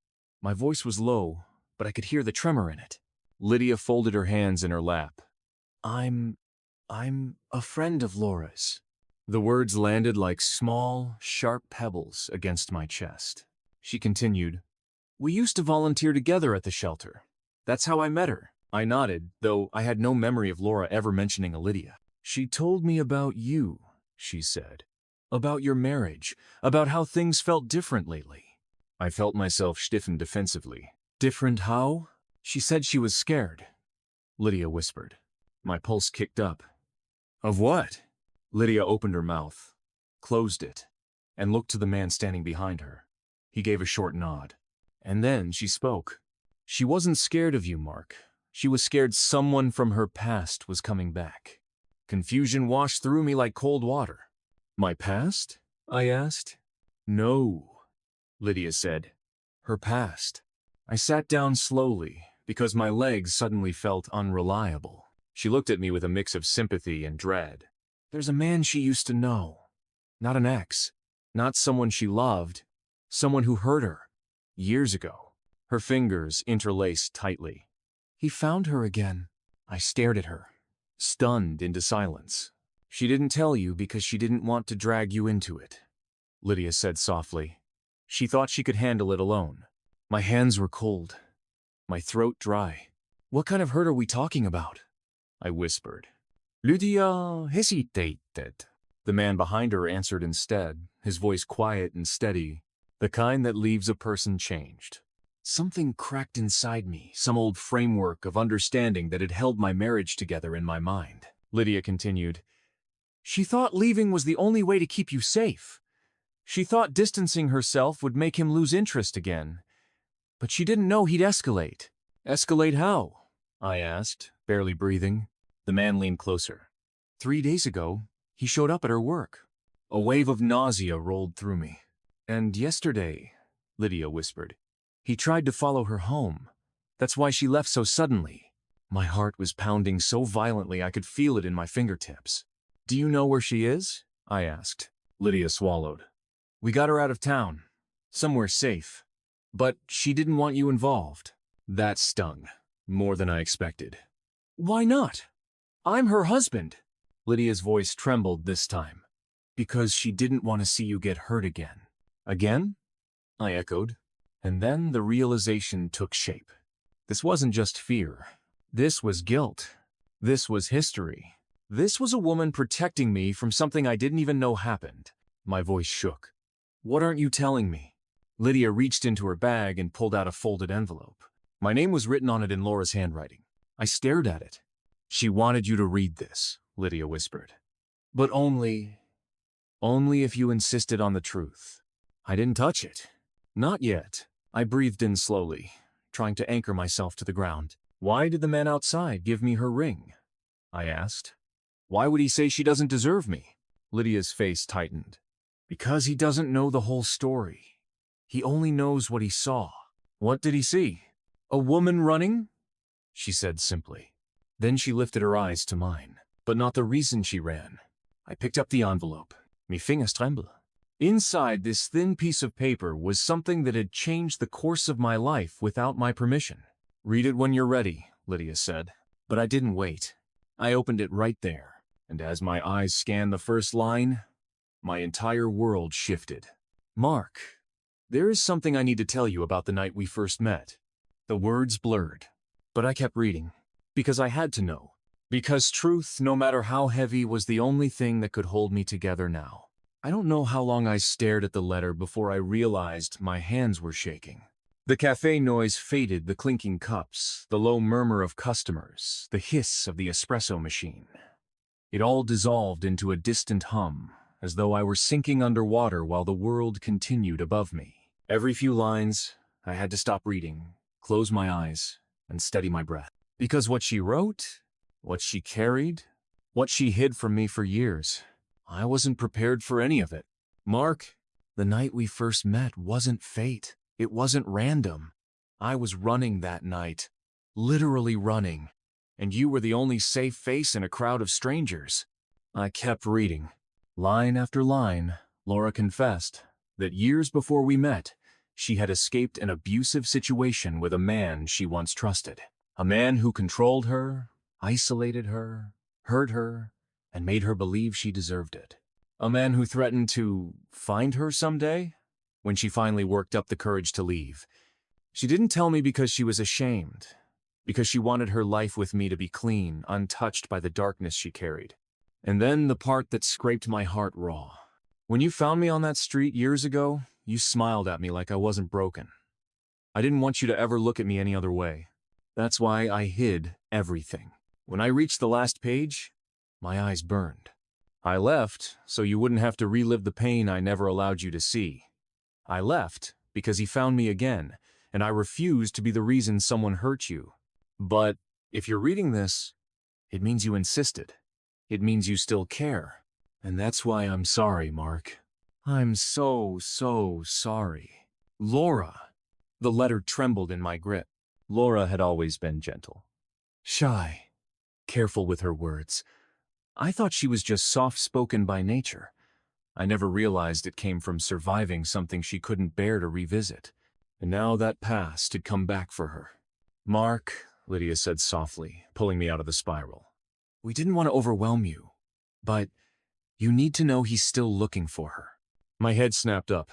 My voice was low, but I could hear the tremor in it. Lydia folded her hands in her lap. I'm a friend of Laura's." The words landed like small, sharp pebbles against my chest. She continued, "We used to volunteer together at the shelter. That's how I met her." I nodded, though I had no memory of Laura ever mentioning a Lydia. "She told me about you," she said. "About your marriage, about how things felt different lately." I felt myself stiffen defensively. "Different how?" "She said she was scared," Lydia whispered. My pulse kicked up. "Of what?" Lydia opened her mouth, closed it, and looked to the man standing behind her. He gave a short nod. And then she spoke. "She wasn't scared of you, Mark. She was scared someone from her past was coming back." Confusion washed through me like cold water. "My past?" I asked. "No," Lydia said. "Her past." I sat down slowly because my legs suddenly felt unreliable. She looked at me with a mix of sympathy and dread. "There's a man she used to know. Not an ex. Not someone she loved. Someone who hurt her. Years ago." Her fingers interlaced tightly. "He found her again." I stared at her, stunned into silence. "She didn't tell you because she didn't want to drag you into it," Lydia said softly. "She thought she could handle it alone." My hands were cold, my throat dry. "What kind of hurt are we talking about?" I whispered. Lydia hesitated. The man behind her answered instead, his voice quiet and steady, the kind that leaves a person changed. Something cracked inside me, some old framework of understanding that had held my marriage together in my mind. Lydia continued, "She thought leaving was the only way to keep you safe. She thought distancing herself would make him lose interest again. But she didn't know he'd escalate." "Escalate how?" I asked, barely breathing. The man leaned closer. 3 days ago, he showed up at her work." A wave of nausea rolled through me. "And yesterday," Lydia whispered, "he tried to follow her home. That's why she left so suddenly." My heart was pounding so violently I could feel it in my fingertips. "Do you know where she is?" I asked. Lydia swallowed. "We got her out of town. Somewhere safe. But she didn't want you involved." That stung, more than I expected. "Why not? I'm her husband." Lydia's voice trembled this time. "Because she didn't want to see you get hurt again." "Again?" I echoed. And then the realization took shape. This wasn't just fear. This was guilt. This was history. This was a woman protecting me from something I didn't even know happened. My voice shook. "What aren't you telling me?" Lydia reached into her bag and pulled out a folded envelope. My name was written on it in Laura's handwriting. I stared at it. "She wanted you to read this," Lydia whispered. "But only if you insisted on the truth." I didn't touch it. Not yet. I breathed in slowly, trying to anchor myself to the ground. "Why did the man outside give me her ring?" I asked. "Why would he say she doesn't deserve me?" Lydia's face tightened. "Because he doesn't know the whole story. He only knows what he saw." "What did he see?" "A woman running," she said simply. Then she lifted her eyes to mine, but not the reason she ran. I picked up the envelope. Mes fingers tremblent. Inside this thin piece of paper was something that had changed the course of my life without my permission. "Read it when you're ready," Lydia said. But I didn't wait. I opened it right there, and as my eyes scanned the first line, my entire world shifted. "Mark, there is something I need to tell you about the night we first met." The words blurred, but I kept reading, because I had to know. Because truth, no matter how heavy, was the only thing that could hold me together now. I don't know how long I stared at the letter before I realized my hands were shaking. The cafe noise faded, the clinking cups, the low murmur of customers, the hiss of the espresso machine. It all dissolved into a distant hum, as though I were sinking underwater while the world continued above me. Every few lines, I had to stop reading, close my eyes, and steady my breath. Because what she wrote, what she carried, what she hid from me for years, I wasn't prepared for any of it. "Mark, the night we first met wasn't fate. It wasn't random. I was running that night. Literally running. And you were the only safe face in a crowd of strangers." I kept reading. Line after line, Laura confessed that years before we met, she had escaped an abusive situation with a man she once trusted. A man who controlled her, isolated her, hurt her, and made her believe she deserved it. A man who threatened to find her someday when she finally worked up the courage to leave. She didn't tell me because she was ashamed, because she wanted her life with me to be clean, untouched by the darkness she carried. And then the part that scraped my heart raw. When you found me on that street years ago, you smiled at me like I wasn't broken. I didn't want you to ever look at me any other way. That's why I hid everything. When I reached the last page, my eyes burned. I left so you wouldn't have to relive the pain I never allowed you to see. I left because he found me again, and I refused to be the reason someone hurt you. But if you're reading this, it means you insisted. It means you still care. And that's why I'm sorry, Mark. I'm so sorry. Laura. The letter trembled in my grip. Laura had always been gentle. Shy. Careful with her words. I thought she was just soft-spoken by nature. I never realized it came from surviving something she couldn't bear to revisit. And now that past had come back for her. Mark, Lydia said softly, pulling me out of the spiral. We didn't want to overwhelm you, but you need to know he's still looking for her. My head snapped up.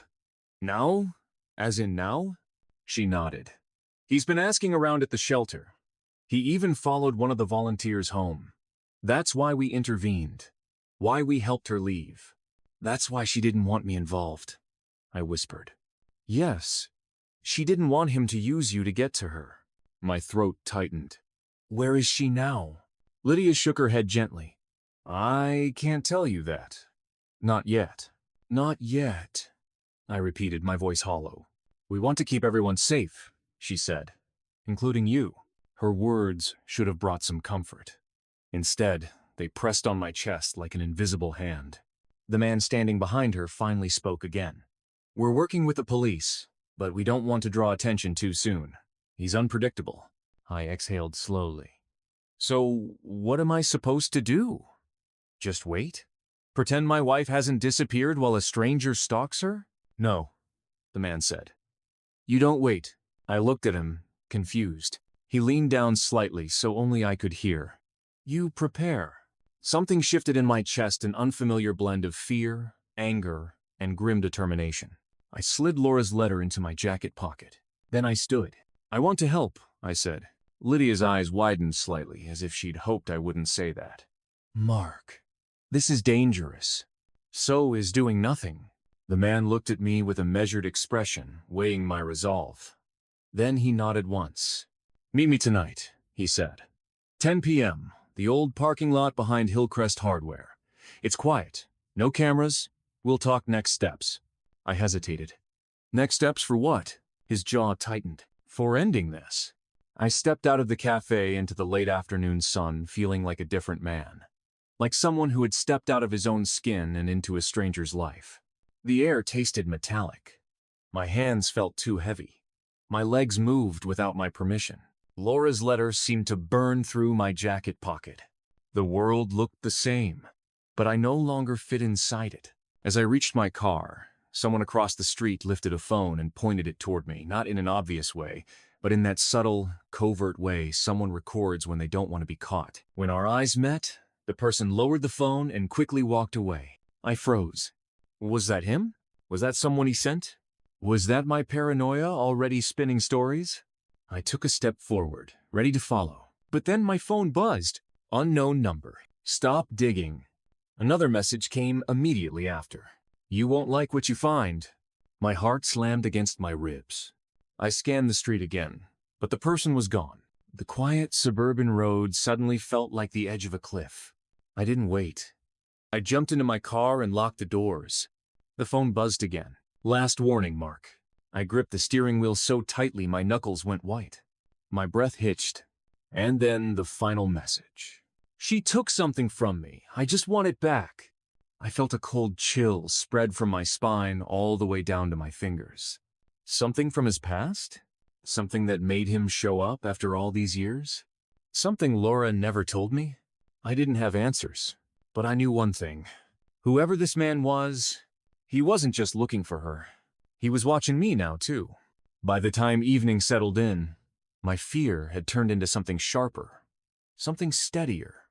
Now? As in now? She nodded. He's been asking around at the shelter. He even followed one of the volunteers home. That's why we intervened. Why we helped her leave. That's why she didn't want me involved. I whispered. Yes. She didn't want him to use you to get to her. My throat tightened. Where is she now? Lydia shook her head gently. I can't tell you that. Not yet. Not yet, I repeated, my voice hollow. We want to keep everyone safe, she said, including you. Her words should have brought some comfort. Instead, they pressed on my chest like an invisible hand. The man standing behind her finally spoke again. We're working with the police, but we don't want to draw attention too soon. He's unpredictable. I exhaled slowly. So, what am I supposed to do? Just wait? Pretend my wife hasn't disappeared while a stranger stalks her? No, the man said. You don't wait. I looked at him, confused. He leaned down slightly so only I could hear. You prepare. Something shifted in my chest, an unfamiliar blend of fear, anger, and grim determination. I slid Laura's letter into my jacket pocket. Then I stood. I want to help, I said. Lydia's eyes widened slightly, as if she'd hoped I wouldn't say that. Mark, this is dangerous. So is doing nothing. The man looked at me with a measured expression, weighing my resolve. Then he nodded once. Meet me tonight, he said. 10 p.m., the old parking lot behind Hillcrest Hardware. It's quiet. No cameras. We'll talk next steps. I hesitated. Next steps for what? His jaw tightened. For ending this. I stepped out of the cafe into the late afternoon sun, feeling like a different man. Like someone who had stepped out of his own skin and into a stranger's life. The air tasted metallic. My hands felt too heavy. My legs moved without my permission. Laura's letter seemed to burn through my jacket pocket. The world looked the same, but I no longer fit inside it. As I reached my car, someone across the street lifted a phone and pointed it toward me, not in an obvious way, but in that subtle, covert way someone records when they don't want to be caught. When our eyes met, the person lowered the phone and quickly walked away. I froze. Was that him? Was that someone he sent? Was that my paranoia already spinning stories? I took a step forward, ready to follow. But then my phone buzzed. Unknown number. Stop digging. Another message came immediately after. You won't like what you find. My heart slammed against my ribs. I scanned the street again, but the person was gone. The quiet suburban road suddenly felt like the edge of a cliff. I didn't wait. I jumped into my car and locked the doors. The phone buzzed again. Last warning, Mark. I gripped the steering wheel so tightly my knuckles went white. My breath hitched. And then the final message. She took something from me. I just want it back. I felt a cold chill spread from my spine all the way down to my fingers. Something from his past? Something that made him show up after all these years? Something Laura never told me? I didn't have answers, but I knew one thing. Whoever this man was, he wasn't just looking for her. He was watching me now, too. By the time evening settled in, my fear had turned into something sharper, something steadier,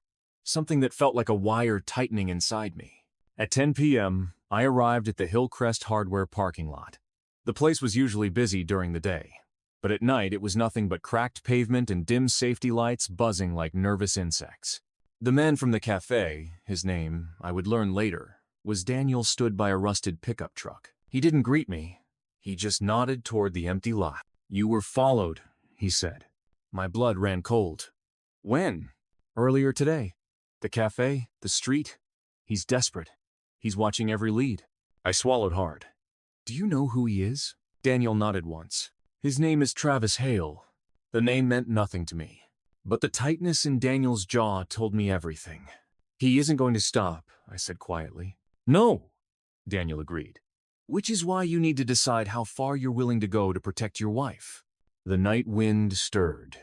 something that felt like a wire tightening inside me. At 10 p.m., I arrived at the Hillcrest Hardware parking lot. The place was usually busy during the day, but at night it was nothing but cracked pavement and dim safety lights buzzing like nervous insects. The man from the cafe, his name, I would learn later, was Daniel, stood by a rusted pickup truck. He didn't greet me. He just nodded toward the empty lot. You were followed, he said. My blood ran cold. When? Earlier today. The cafe, the street. He's desperate. He's watching every lead. I swallowed hard. Do you know who he is? Daniel nodded once. His name is Travis Hale. The name meant nothing to me, but the tightness in Daniel's jaw told me everything. He isn't going to stop, I said quietly. No, Daniel agreed. Which is why you need to decide how far you're willing to go to protect your wife. The night wind stirred,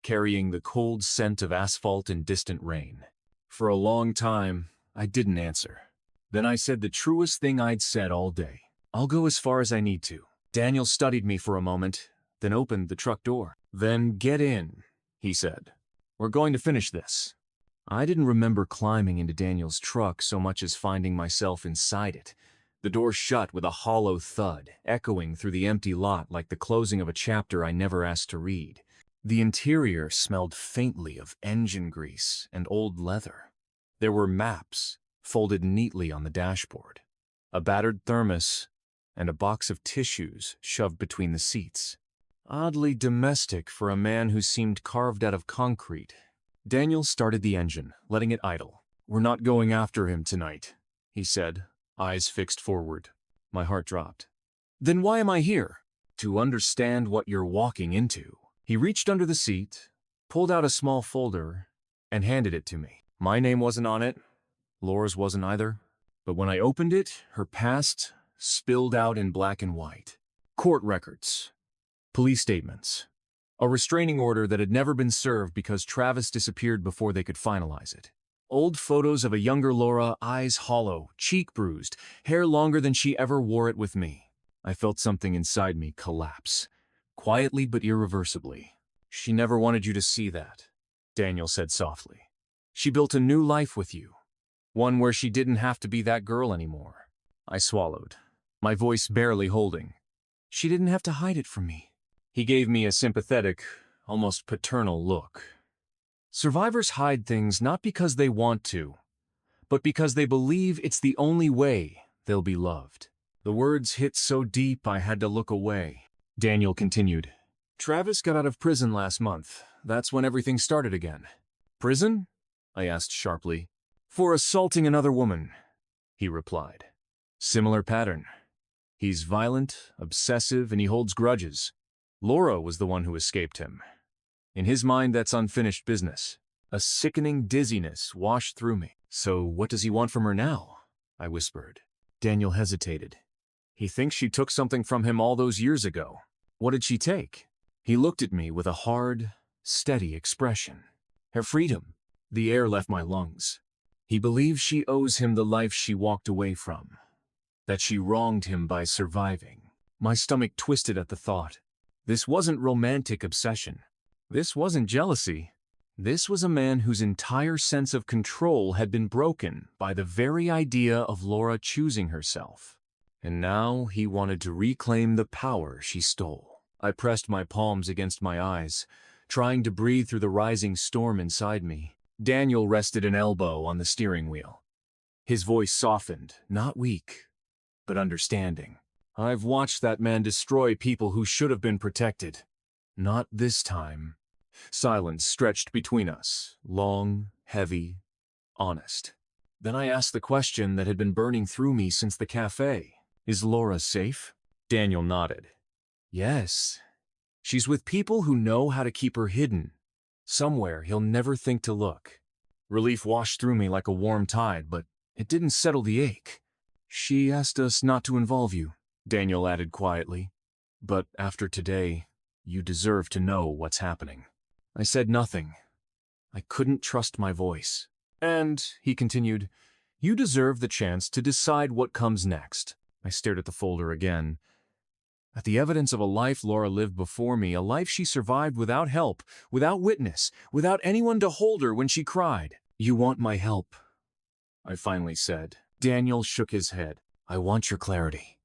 carrying the cold scent of asphalt and distant rain. For a long time, I didn't answer. Then I said the truest thing I'd said all day. I'll go as far as I need to. Daniel studied me for a moment, then opened the truck door. Then get in, he said. We're going to finish this. I didn't remember climbing into Daniel's truck so much as finding myself inside it. The door shut with a hollow thud, echoing through the empty lot like the closing of a chapter I never asked to read. The interior smelled faintly of engine grease and old leather. There were maps folded neatly on the dashboard, a battered thermos, and a box of tissues shoved between the seats. Oddly domestic for a man who seemed carved out of concrete. Daniel started the engine, letting it idle. We're not going after him tonight, he said, eyes fixed forward. My heart dropped. Then why am I here? To understand what you're walking into. He reached under the seat, pulled out a small folder, and handed it to me. My name wasn't on it. Laura's wasn't either. But when I opened it, her past spilled out in black and white. Court records. Police statements. A restraining order that had never been served because Travis disappeared before they could finalize it. Old photos of a younger Laura, eyes hollow, cheek bruised, hair longer than she ever wore it with me. I felt something inside me collapse, quietly but irreversibly. She never wanted you to see that, Daniel said softly. She built a new life with you, one where she didn't have to be that girl anymore. I swallowed, my voice barely holding. She didn't have to hide it from me. He gave me a sympathetic, almost paternal look. Survivors hide things not because they want to, but because they believe it's the only way they'll be loved. The words hit so deep I had to look away. Daniel continued. Travis got out of prison last month. That's when everything started again. Prison? I asked sharply. For assaulting another woman, he replied. Similar pattern. He's violent, obsessive, and he holds grudges. Laura was the one who escaped him. In his mind, that's unfinished business. A sickening dizziness washed through me. So what does he want from her now? I whispered. Daniel hesitated. He thinks she took something from him all those years ago. What did she take? He looked at me with a hard, steady expression. Her freedom. The air left my lungs. He believes she owes him the life she walked away from, that she wronged him by surviving. My stomach twisted at the thought. This wasn't romantic obsession. This wasn't jealousy. This was a man whose entire sense of control had been broken by the very idea of Laura choosing herself. And now he wanted to reclaim the power she stole. I pressed my palms against my eyes, trying to breathe through the rising storm inside me. Daniel rested an elbow on the steering wheel. His voice softened, not weak, but understanding. I've watched that man destroy people who should have been protected. Not this time. Silence stretched between us, long, heavy, honest. Then I asked the question that had been burning through me since the cafe. Is Laura safe? Daniel nodded. Yes. She's with people who know how to keep her hidden. Somewhere he'll never think to look. Relief washed through me like a warm tide, but it didn't settle the ache. She asked us not to involve you, Daniel added quietly. But after today, you deserve to know what's happening. I said nothing. I couldn't trust my voice. And, he continued, you deserve the chance to decide what comes next. I stared at the folder again. At the evidence of a life Laura lived before me, a life she survived without help, without witness, without anyone to hold her when she cried. You want my help, I finally said. Daniel shook his head. I want your clarity.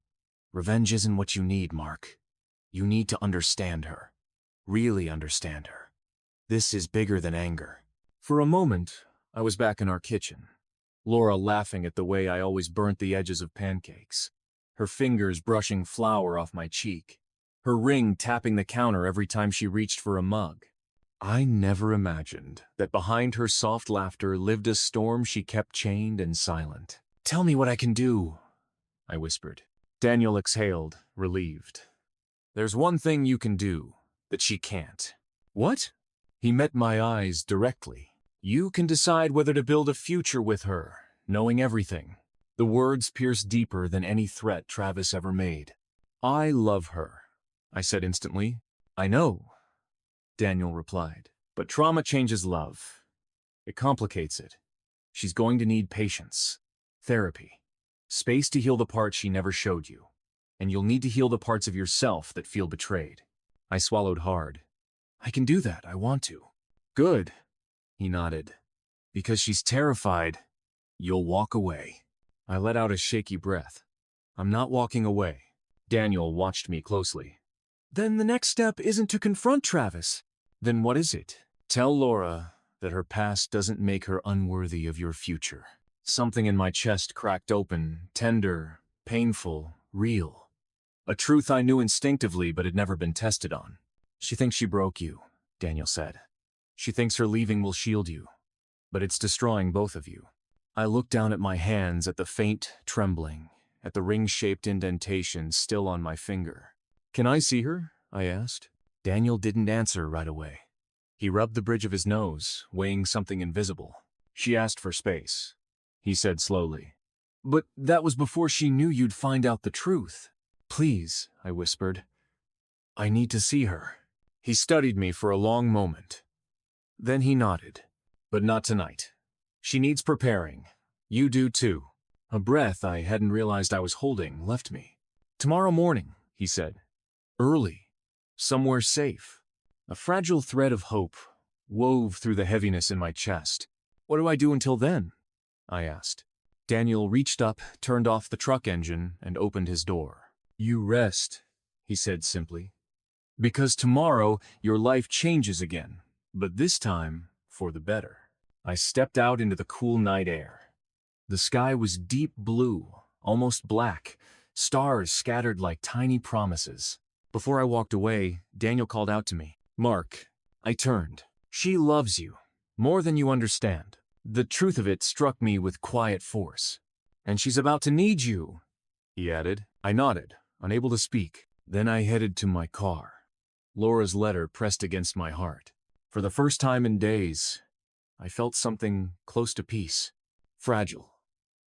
Revenge isn't what you need, Mark. You need to understand her. Really understand her. This is bigger than anger. For a moment, I was back in our kitchen. Laura laughing at the way I always burnt the edges of pancakes. Her fingers brushing flour off my cheek. Her ring tapping the counter every time she reached for a mug. I never imagined that behind her soft laughter lived a storm she kept chained and silent. Tell me what I can do, I whispered. Daniel exhaled, relieved. There's one thing you can do that she can't. What? He met my eyes directly. You can decide whether to build a future with her, knowing everything. The words pierced deeper than any threat Travis ever made. I love her, I said instantly. I know, Daniel replied. But trauma changes love. It complicates it. She's going to need patience, therapy, space to heal the parts she never showed you. And you'll need to heal the parts of yourself that feel betrayed. I swallowed hard. I can do that, I want to. Good, he nodded. Because she's terrified, you'll walk away. I let out a shaky breath. I'm not walking away. Daniel watched me closely. Then the next step isn't to confront Travis. Then what is it? Tell Laura that her past doesn't make her unworthy of your future. Something in my chest cracked open, tender, painful, real. A truth I knew instinctively but had never been tested on. She thinks she broke you, Daniel said. She thinks her leaving will shield you, but it's destroying both of you. I looked down at my hands, at the faint trembling, at the ring-shaped indentation still on my finger. Can I see her? I asked. Daniel didn't answer right away. He rubbed the bridge of his nose, weighing something invisible. She asked for space. He said slowly. But that was before she knew you'd find out the truth. Please, I whispered. I need to see her. He studied me for a long moment. Then he nodded. But not tonight. She needs preparing. You do too. A breath I hadn't realized I was holding left me. Tomorrow morning, he said. Early. Somewhere safe. A fragile thread of hope wove through the heaviness in my chest. What do I do until then? I asked. Daniel reached up, turned off the truck engine, and opened his door. You rest, he said simply. Because tomorrow your life changes again, but this time for the better. I stepped out into the cool night air. The sky was deep blue, almost black, stars scattered like tiny promises. Before I walked away, Daniel called out to me. Mark, I turned. She loves you, more than you understand. The truth of it struck me with quiet force. And she's about to need you, he added. I nodded, unable to speak. Then I headed to my car. Laura's letter pressed against my heart. For the first time in days, I felt something close to peace. Fragile,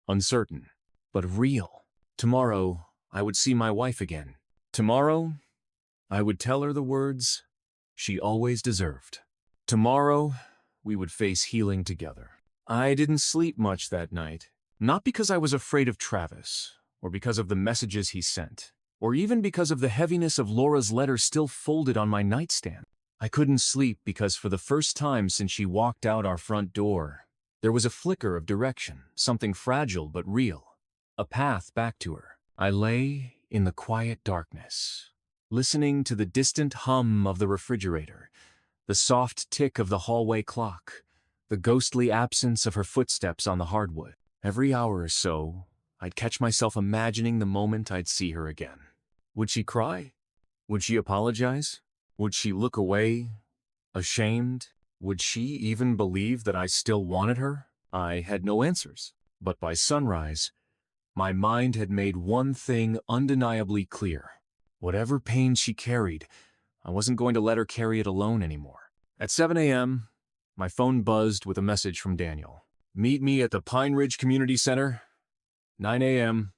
uncertain, but real. Tomorrow, I would see my wife again. Tomorrow, I would tell her the words she always deserved. Tomorrow, we would face healing together. I didn't sleep much that night, not because I was afraid of Travis, or because of the messages he sent, or even because of the heaviness of Laura's letter still folded on my nightstand. I couldn't sleep because for the first time since she walked out our front door, there was a flicker of direction, something fragile but real, a path back to her. I lay in the quiet darkness, listening to the distant hum of the refrigerator, the soft tick of the hallway clock, the ghostly absence of her footsteps on the hardwood. Every hour or so, I'd catch myself imagining the moment I'd see her again. Would she cry? Would she apologize? Would she look away, ashamed? Would she even believe that I still wanted her? I had no answers. But by sunrise, my mind had made one thing undeniably clear. Whatever pain she carried, I wasn't going to let her carry it alone anymore. At 7 a.m., my phone buzzed with a message from Daniel. Meet me at the Pine Ridge Community Center. 9 a.m.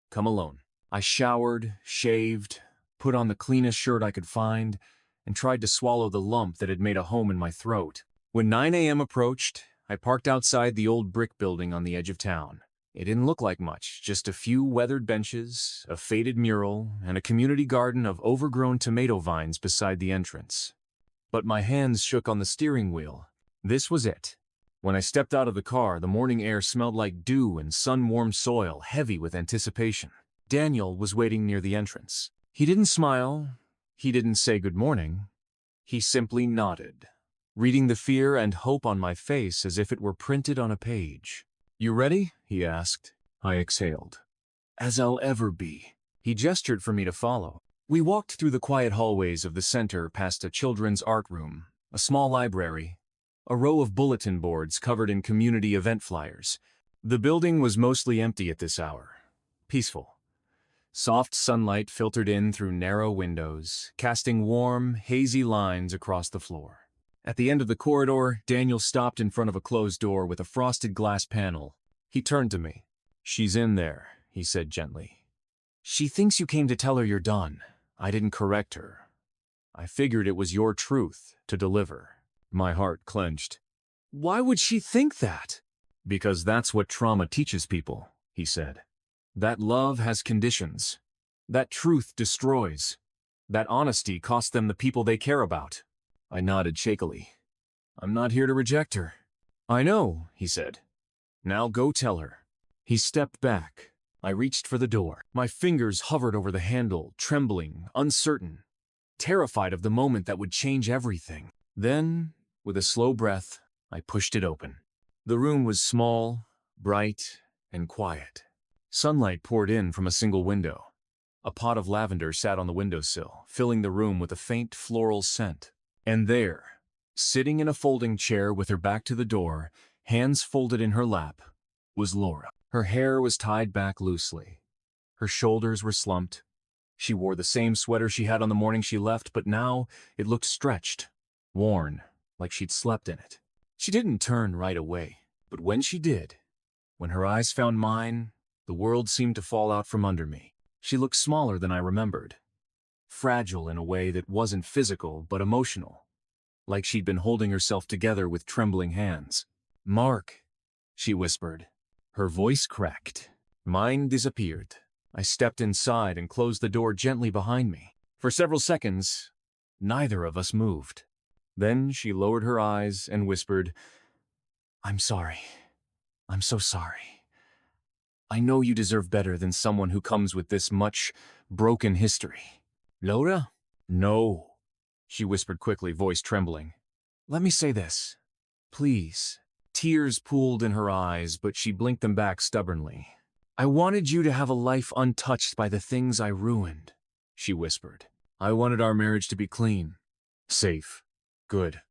Come alone. I showered, shaved, put on the cleanest shirt I could find, and tried to swallow the lump that had made a home in my throat. When 9 a.m. approached, I parked outside the old brick building on the edge of town. It didn't look like much, just a few weathered benches, a faded mural, and a community garden of overgrown tomato vines beside the entrance. But my hands shook on the steering wheel. This was it. When I stepped out of the car, the morning air smelled like dew and sun-warmed soil, heavy with anticipation. Daniel was waiting near the entrance. He didn't smile. He didn't say good morning. He simply nodded, reading the fear and hope on my face as if it were printed on a page. You ready? He asked. I exhaled. As I'll ever be. He gestured for me to follow. We walked through the quiet hallways of the center past a children's art room, a small library, a row of bulletin boards covered in community event flyers. The building was mostly empty at this hour. Peaceful. Soft sunlight filtered in through narrow windows, casting warm, hazy lines across the floor. At the end of the corridor, Daniel stopped in front of a closed door with a frosted glass panel. He turned to me. She's in there, he said gently. She thinks you came to tell her you're done. I didn't correct her. I figured it was your truth to deliver. My heart clenched. Why would she think that? Because that's what trauma teaches people, he said. That love has conditions. That truth destroys. That honesty costs them the people they care about. I nodded shakily. I'm not here to reject her. I know, he said. Now go tell her. He stepped back. I reached for the door. My fingers hovered over the handle, trembling, uncertain, terrified of the moment that would change everything. Then, with a slow breath, I pushed it open. The room was small, bright, and quiet. Sunlight poured in from a single window. A pot of lavender sat on the windowsill, filling the room with a faint floral scent. And there, sitting in a folding chair with her back to the door, hands folded in her lap, was Laura. Her hair was tied back loosely. Her shoulders were slumped. She wore the same sweater she had on the morning she left, but now it looked stretched, worn, like she'd slept in it. She didn't turn right away, but when she did, when her eyes found mine, the world seemed to fall out from under me. She looked smaller than I remembered, fragile in a way that wasn't physical but emotional, like she'd been holding herself together with trembling hands. Mark, she whispered. Her voice cracked. Mine disappeared. I stepped inside and closed the door gently behind me. For several seconds, neither of us moved. Then she lowered her eyes and whispered, I'm sorry. I'm so sorry. I know you deserve better than someone who comes with this much broken history. Laura? No, she whispered quickly, voice trembling. Let me say this. Please. Tears pooled in her eyes, but she blinked them back stubbornly. I wanted you to have a life untouched by the things I ruined, she whispered. I wanted our marriage to be clean, safe, good.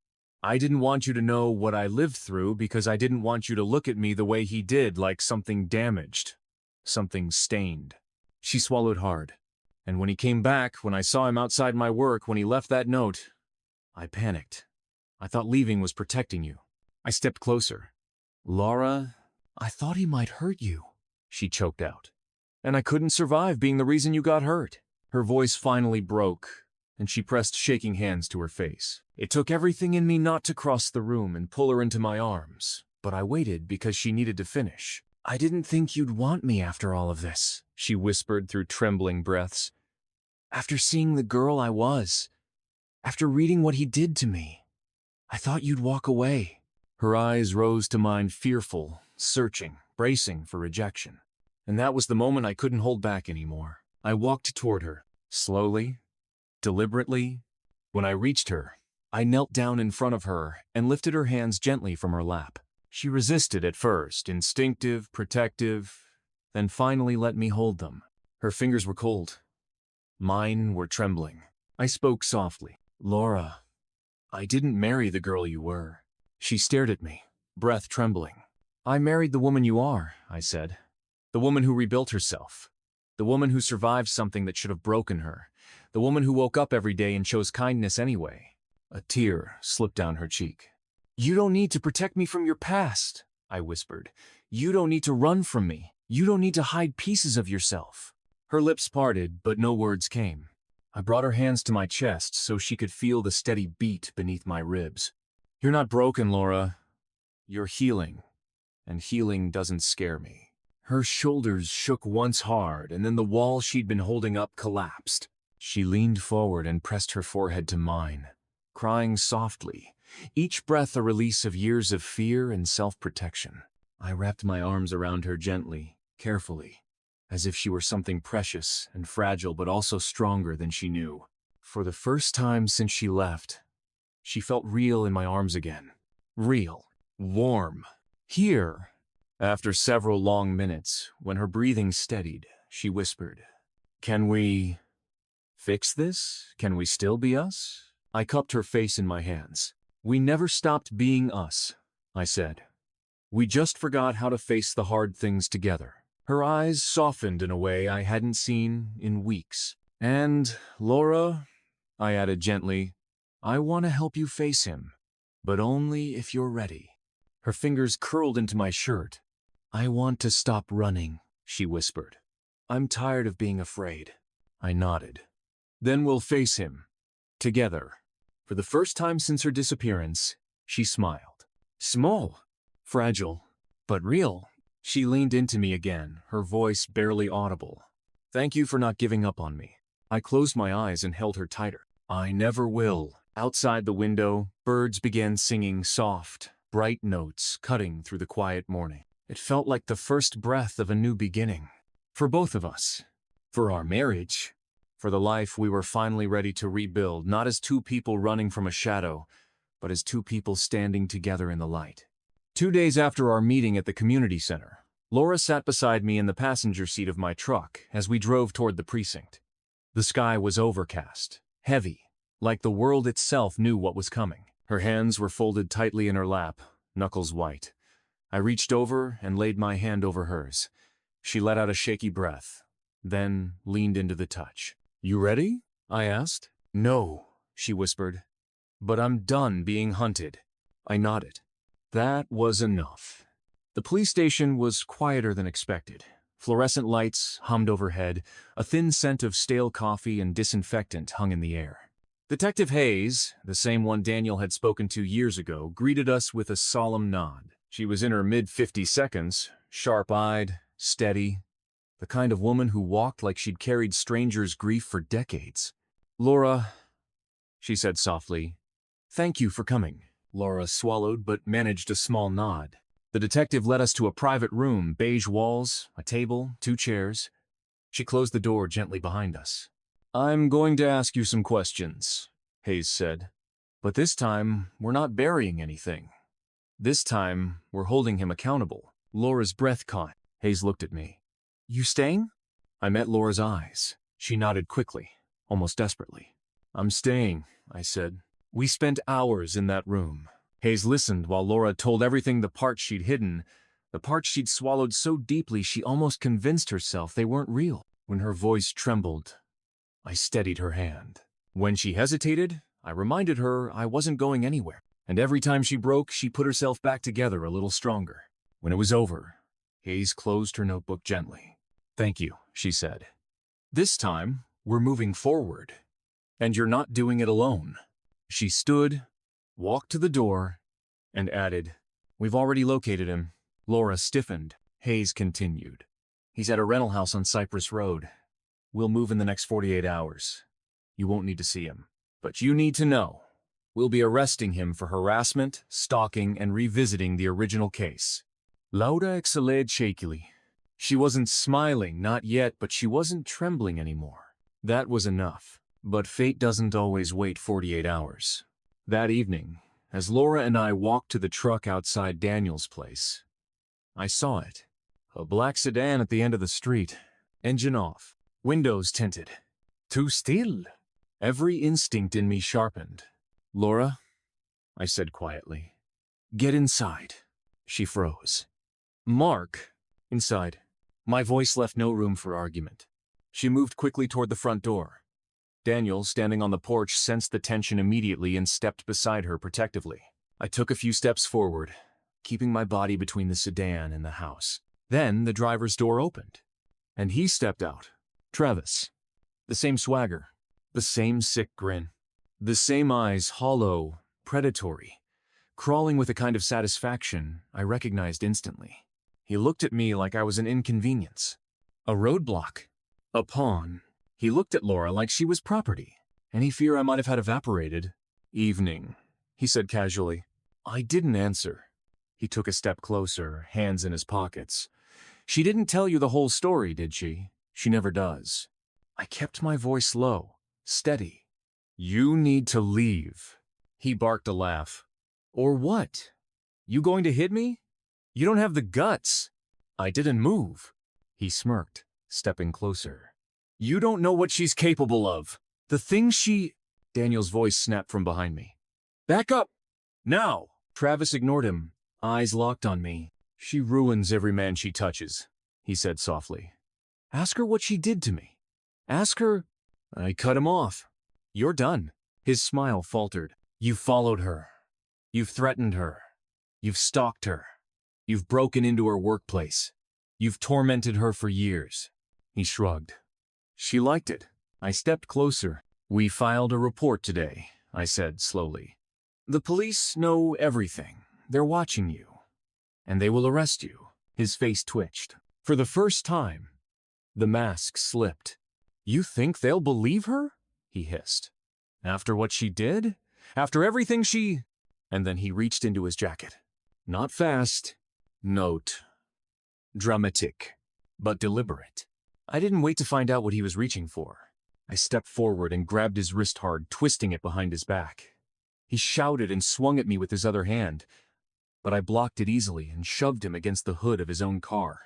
I didn't want you to know what I lived through because I didn't want you to look at me the way he did, like something damaged, something stained. She swallowed hard. And when he came back, when I saw him outside my work, when he left that note, I panicked. I thought leaving was protecting you. I stepped closer. Laura, I thought he might hurt you, she choked out. And I couldn't survive being the reason you got hurt. Her voice finally broke, and she pressed shaking hands to her face. It took everything in me not to cross the room and pull her into my arms, but I waited because she needed to finish. "I didn't think you'd want me after all of this," she whispered through trembling breaths. "After seeing the girl I was, after reading what he did to me, I thought you'd walk away." Her eyes rose to mine, fearful, searching, bracing for rejection. And that was the moment I couldn't hold back anymore. I walked toward her, slowly, deliberately. When I reached her, I knelt down in front of her and lifted her hands gently from her lap. She resisted at first, instinctive, protective, then finally let me hold them. Her fingers were cold. Mine were trembling. I spoke softly. "Laura, I didn't marry the girl you were." She stared at me, breath trembling. "I married the woman you are," I said. "The woman who rebuilt herself. The woman who survived something that should have broken her. The woman who woke up every day and chose kindness anyway." A tear slipped down her cheek. "You don't need to protect me from your past," I whispered. "You don't need to run from me. You don't need to hide pieces of yourself." Her lips parted, but no words came. I brought her hands to my chest so she could feel the steady beat beneath my ribs. "You're not broken, Laura. You're healing, and healing doesn't scare me." Her shoulders shook once hard, and then the wall she'd been holding up collapsed. She leaned forward and pressed her forehead to mine, crying softly, each breath a release of years of fear and self-protection. I wrapped my arms around her gently, carefully, as if she were something precious and fragile but also stronger than she knew. For the first time since she left, she felt real in my arms again. Real. Warm. Here. After several long minutes, when her breathing steadied, she whispered, "Can we fix this? Can we still be us?" I cupped her face in my hands. "We never stopped being us," I said. "We just forgot how to face the hard things together." Her eyes softened in a way I hadn't seen in weeks. "And, Laura," I added gently, "I want to help you face him, but only if you're ready." Her fingers curled into my shirt. "I want to stop running," she whispered. "I'm tired of being afraid." I nodded. "Then we'll face him. Together." For the first time since her disappearance, she smiled. Small, fragile, but real. She leaned into me again, her voice barely audible. "Thank you for not giving up on me." I closed my eyes and held her tighter. "I never will." Outside the window, birds began singing soft, bright notes cutting through the quiet morning. It felt like the first breath of a new beginning. For both of us. For our marriage. For the life we were finally ready to rebuild, not as two people running from a shadow, but as two people standing together in the light. 2 days after our meeting at the community center, Laura sat beside me in the passenger seat of my truck as we drove toward the precinct. The sky was overcast, heavy, like the world itself knew what was coming. Her hands were folded tightly in her lap, knuckles white. I reached over and laid my hand over hers. She let out a shaky breath, then leaned into the touch. "You ready?" I asked. "No," she whispered. "But I'm done being hunted." I nodded. That was enough. The police station was quieter than expected. Fluorescent lights hummed overhead, a thin scent of stale coffee and disinfectant hung in the air. Detective Hayes, the same one Daniel had spoken to years ago, greeted us with a solemn nod. She was in her mid-50s, sharp-eyed, steady, the kind of woman who walked like she'd carried strangers' grief for decades. "Laura," she said softly, "thank you for coming." Laura swallowed but managed a small nod. The detective led us to a private room, beige walls, a table, 2 chairs. She closed the door gently behind us. "I'm going to ask you some questions," Hayes said. "But this time, we're not burying anything. This time, we're holding him accountable." Laura's breath caught. Hayes looked at me. "You staying?" I met Laura's eyes. She nodded quickly, almost desperately. "I'm staying," I said. We spent hours in that room. Hayes listened while Laura told everything, the parts she'd hidden, the parts she'd swallowed so deeply she almost convinced herself they weren't real. When her voice trembled, I steadied her hand. When she hesitated, I reminded her I wasn't going anywhere. And every time she broke, she put herself back together a little stronger. When it was over, Hayes closed her notebook gently. "Thank you," she said. "This time, we're moving forward." And you're not doing it alone. She stood, walked to the door, and added, "We've already located him." Laura stiffened. Hayes continued, "He's at a rental house on Cypress Road. We'll move in the next 48 hours. You won't need to see him. But you need to know, we'll be arresting him for harassment, stalking, and revisiting the original case." Laura exhaled shakily. She wasn't smiling, not yet, but she wasn't trembling anymore. That was enough. But fate doesn't always wait 48 hours. That evening, as Laura and I walked to the truck outside Daniel's place, I saw it. A black sedan at the end of the street, engine off, windows tinted. Too still. Every instinct in me sharpened. "Laura," I said quietly, "get inside." She froze. "Mark." "Inside." My voice left no room for argument. She moved quickly toward the front door. Daniel, standing on the porch, sensed the tension immediately and stepped beside her protectively. I took a few steps forward, keeping my body between the sedan and the house. Then the driver's door opened, and he stepped out. Travis. The same swagger, the same sick grin, the same eyes, hollow, predatory, crawling with a kind of satisfaction I recognized instantly. He looked at me like I was an inconvenience, a roadblock, a pawn. He looked at Laura like she was property. Any fear I might have had evaporated. "Evening," he said casually. I didn't answer. He took a step closer, hands in his pockets. "She didn't tell you the whole story, did she?" "She never does." I kept my voice low, steady. "You need to leave." He barked a laugh. "Or what? You going to hit me? You don't have the guts." I didn't move. He smirked, stepping closer. "You don't know what she's capable of. The things she—" Daniel's voice snapped from behind me. "Back up! Now!" Travis ignored him, eyes locked on me. "She ruins every man she touches," he said softly. "Ask her what she did to me. Ask her—" I cut him off. "You're done." His smile faltered. "You've followed her. You've threatened her. You've stalked her. You've broken into her workplace. You've tormented her for years." He shrugged. "She liked it." I stepped closer. "We filed a report today," I said slowly. "The police know everything. They're watching you. And they will arrest you." His face twitched. For the first time, the mask slipped. "You think they'll believe her?" he hissed. "After what she did? After everything she—" And then he reached into his jacket. Not fast. Note. Dramatic. But deliberate. I didn't wait to find out what he was reaching for. I stepped forward and grabbed his wrist hard, twisting it behind his back. He shouted and swung at me with his other hand, but I blocked it easily and shoved him against the hood of his own car.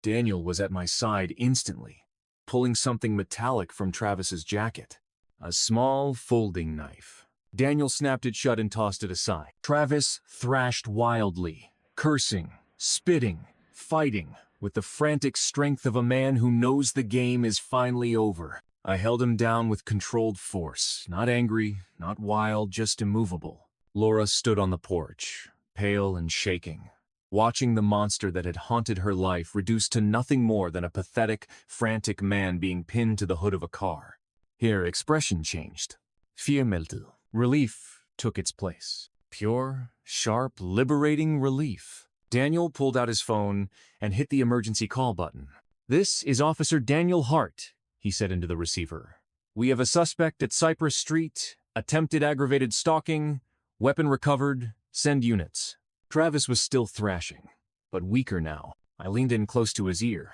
Daniel was at my side instantly, pulling something metallic from Travis's jacket. A small folding knife. Daniel snapped it shut and tossed it aside. Travis thrashed wildly, cursing, spitting, fighting, with the frantic strength of a man who knows the game is finally over. I held him down with controlled force, not angry, not wild, just immovable. Laura stood on the porch, pale and shaking, watching the monster that had haunted her life reduced to nothing more than a pathetic, frantic man being pinned to the hood of a car. Her expression changed. Fear melted. Relief took its place. Pure, sharp, liberating relief. Daniel pulled out his phone and hit the emergency call button. "This is Officer Daniel Hart," he said into the receiver. "We have a suspect at Cypress Street, attempted aggravated stalking, weapon recovered, send units." Travis was still thrashing, but weaker now. I leaned in close to his ear.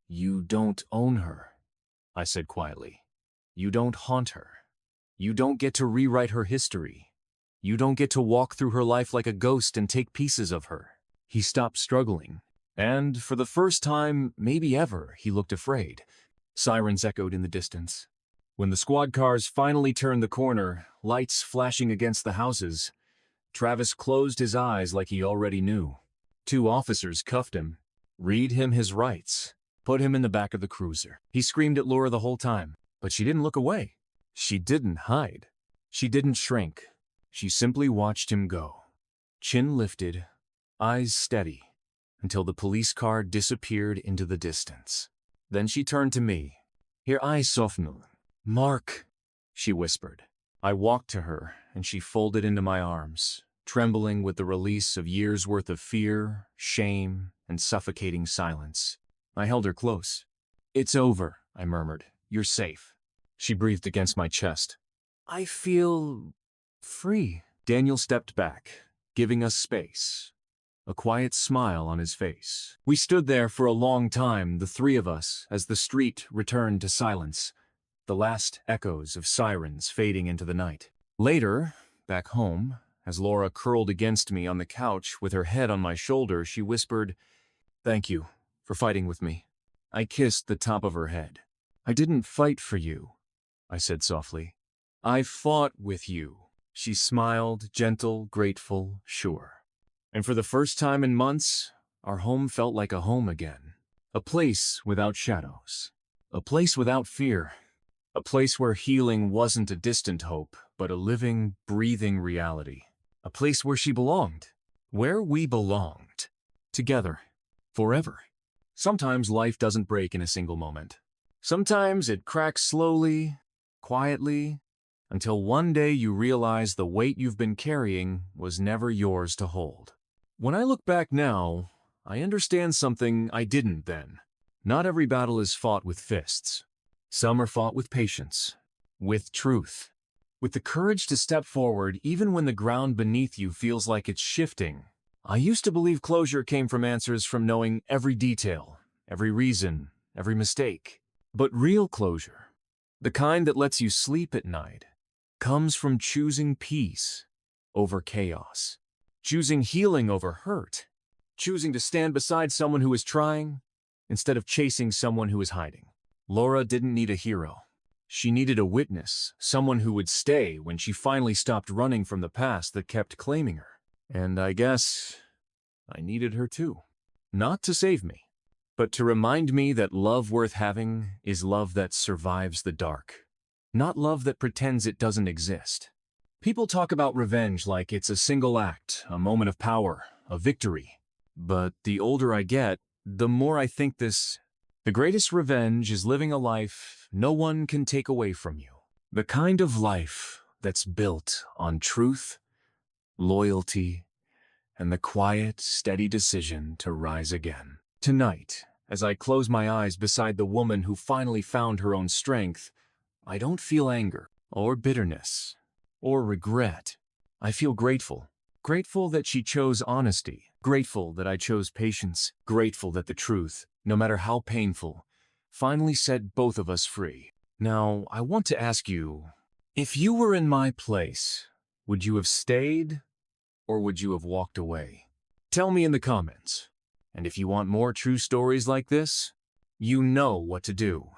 "You don't own her," I said quietly. "You don't haunt her. You don't get to rewrite her history. You don't get to walk through her life like a ghost and take pieces of her." He stopped struggling, and for the first time, maybe ever, he looked afraid. Sirens echoed in the distance. When the squad cars finally turned the corner, lights flashing against the houses, Travis closed his eyes like he already knew. 2 officers cuffed him, read him his rights, put him in the back of the cruiser. He screamed at Laura the whole time, but she didn't look away. She didn't hide. She didn't shrink. She simply watched him go. Chin lifted, eyes steady, until the police car disappeared into the distance. Then she turned to me. Her eyes softened. "Mark," she whispered. I walked to her, and she folded into my arms, trembling with the release of years' worth of fear, shame, and suffocating silence. I held her close. It's over, I murmured. You're safe. She breathed against my chest. I feel free. Daniel stepped back, giving us space, a quiet smile on his face. We stood there for a long time, the three of us, as the street returned to silence, the last echoes of sirens fading into the night. Later, back home, as Laura curled against me on the couch with her head on my shoulder, she whispered, "Thank you for fighting with me." I kissed the top of her head. "I didn't fight for you," I said softly. "I fought with you." She smiled, gentle, grateful, sure. And for the first time in months, our home felt like a home again. A place without shadows. A place without fear. A place where healing wasn't a distant hope, but a living, breathing reality. A place where she belonged. Where we belonged. Together. Forever. Sometimes life doesn't break in a single moment. Sometimes it cracks slowly, quietly, until one day you realize the weight you've been carrying was never yours to hold. When I look back now, I understand something I didn't then. Not every battle is fought with fists. Some are fought with patience, with truth, with the courage to step forward even when the ground beneath you feels like it's shifting. I used to believe closure came from answers from knowing every detail, every reason, every mistake. But real closure, the kind that lets you sleep at night, comes from choosing peace over chaos, choosing healing over hurt, choosing to stand beside someone who is trying instead of chasing someone who is hiding. Laura didn't need a hero. She needed a witness, someone who would stay when she finally stopped running from the past that kept claiming her. And I guess I needed her too. Not to save me, but to remind me that love worth having is love that survives the dark. Not love that pretends it doesn't exist. People talk about revenge like it's a single act, a moment of power, a victory. But the older I get, the more I think the greatest revenge is living a life no one can take away from you. The kind of life that's built on truth, loyalty, and the quiet, steady decision to rise again. Tonight, as I close my eyes beside the woman who finally found her own strength, I don't feel anger, or bitterness, or regret. I feel grateful. Grateful that she chose honesty. Grateful that I chose patience. Grateful that the truth, no matter how painful, finally set both of us free. Now, I want to ask you, if you were in my place, would you have stayed, or would you have walked away? Tell me in the comments. And if you want more true stories like this, you know what to do.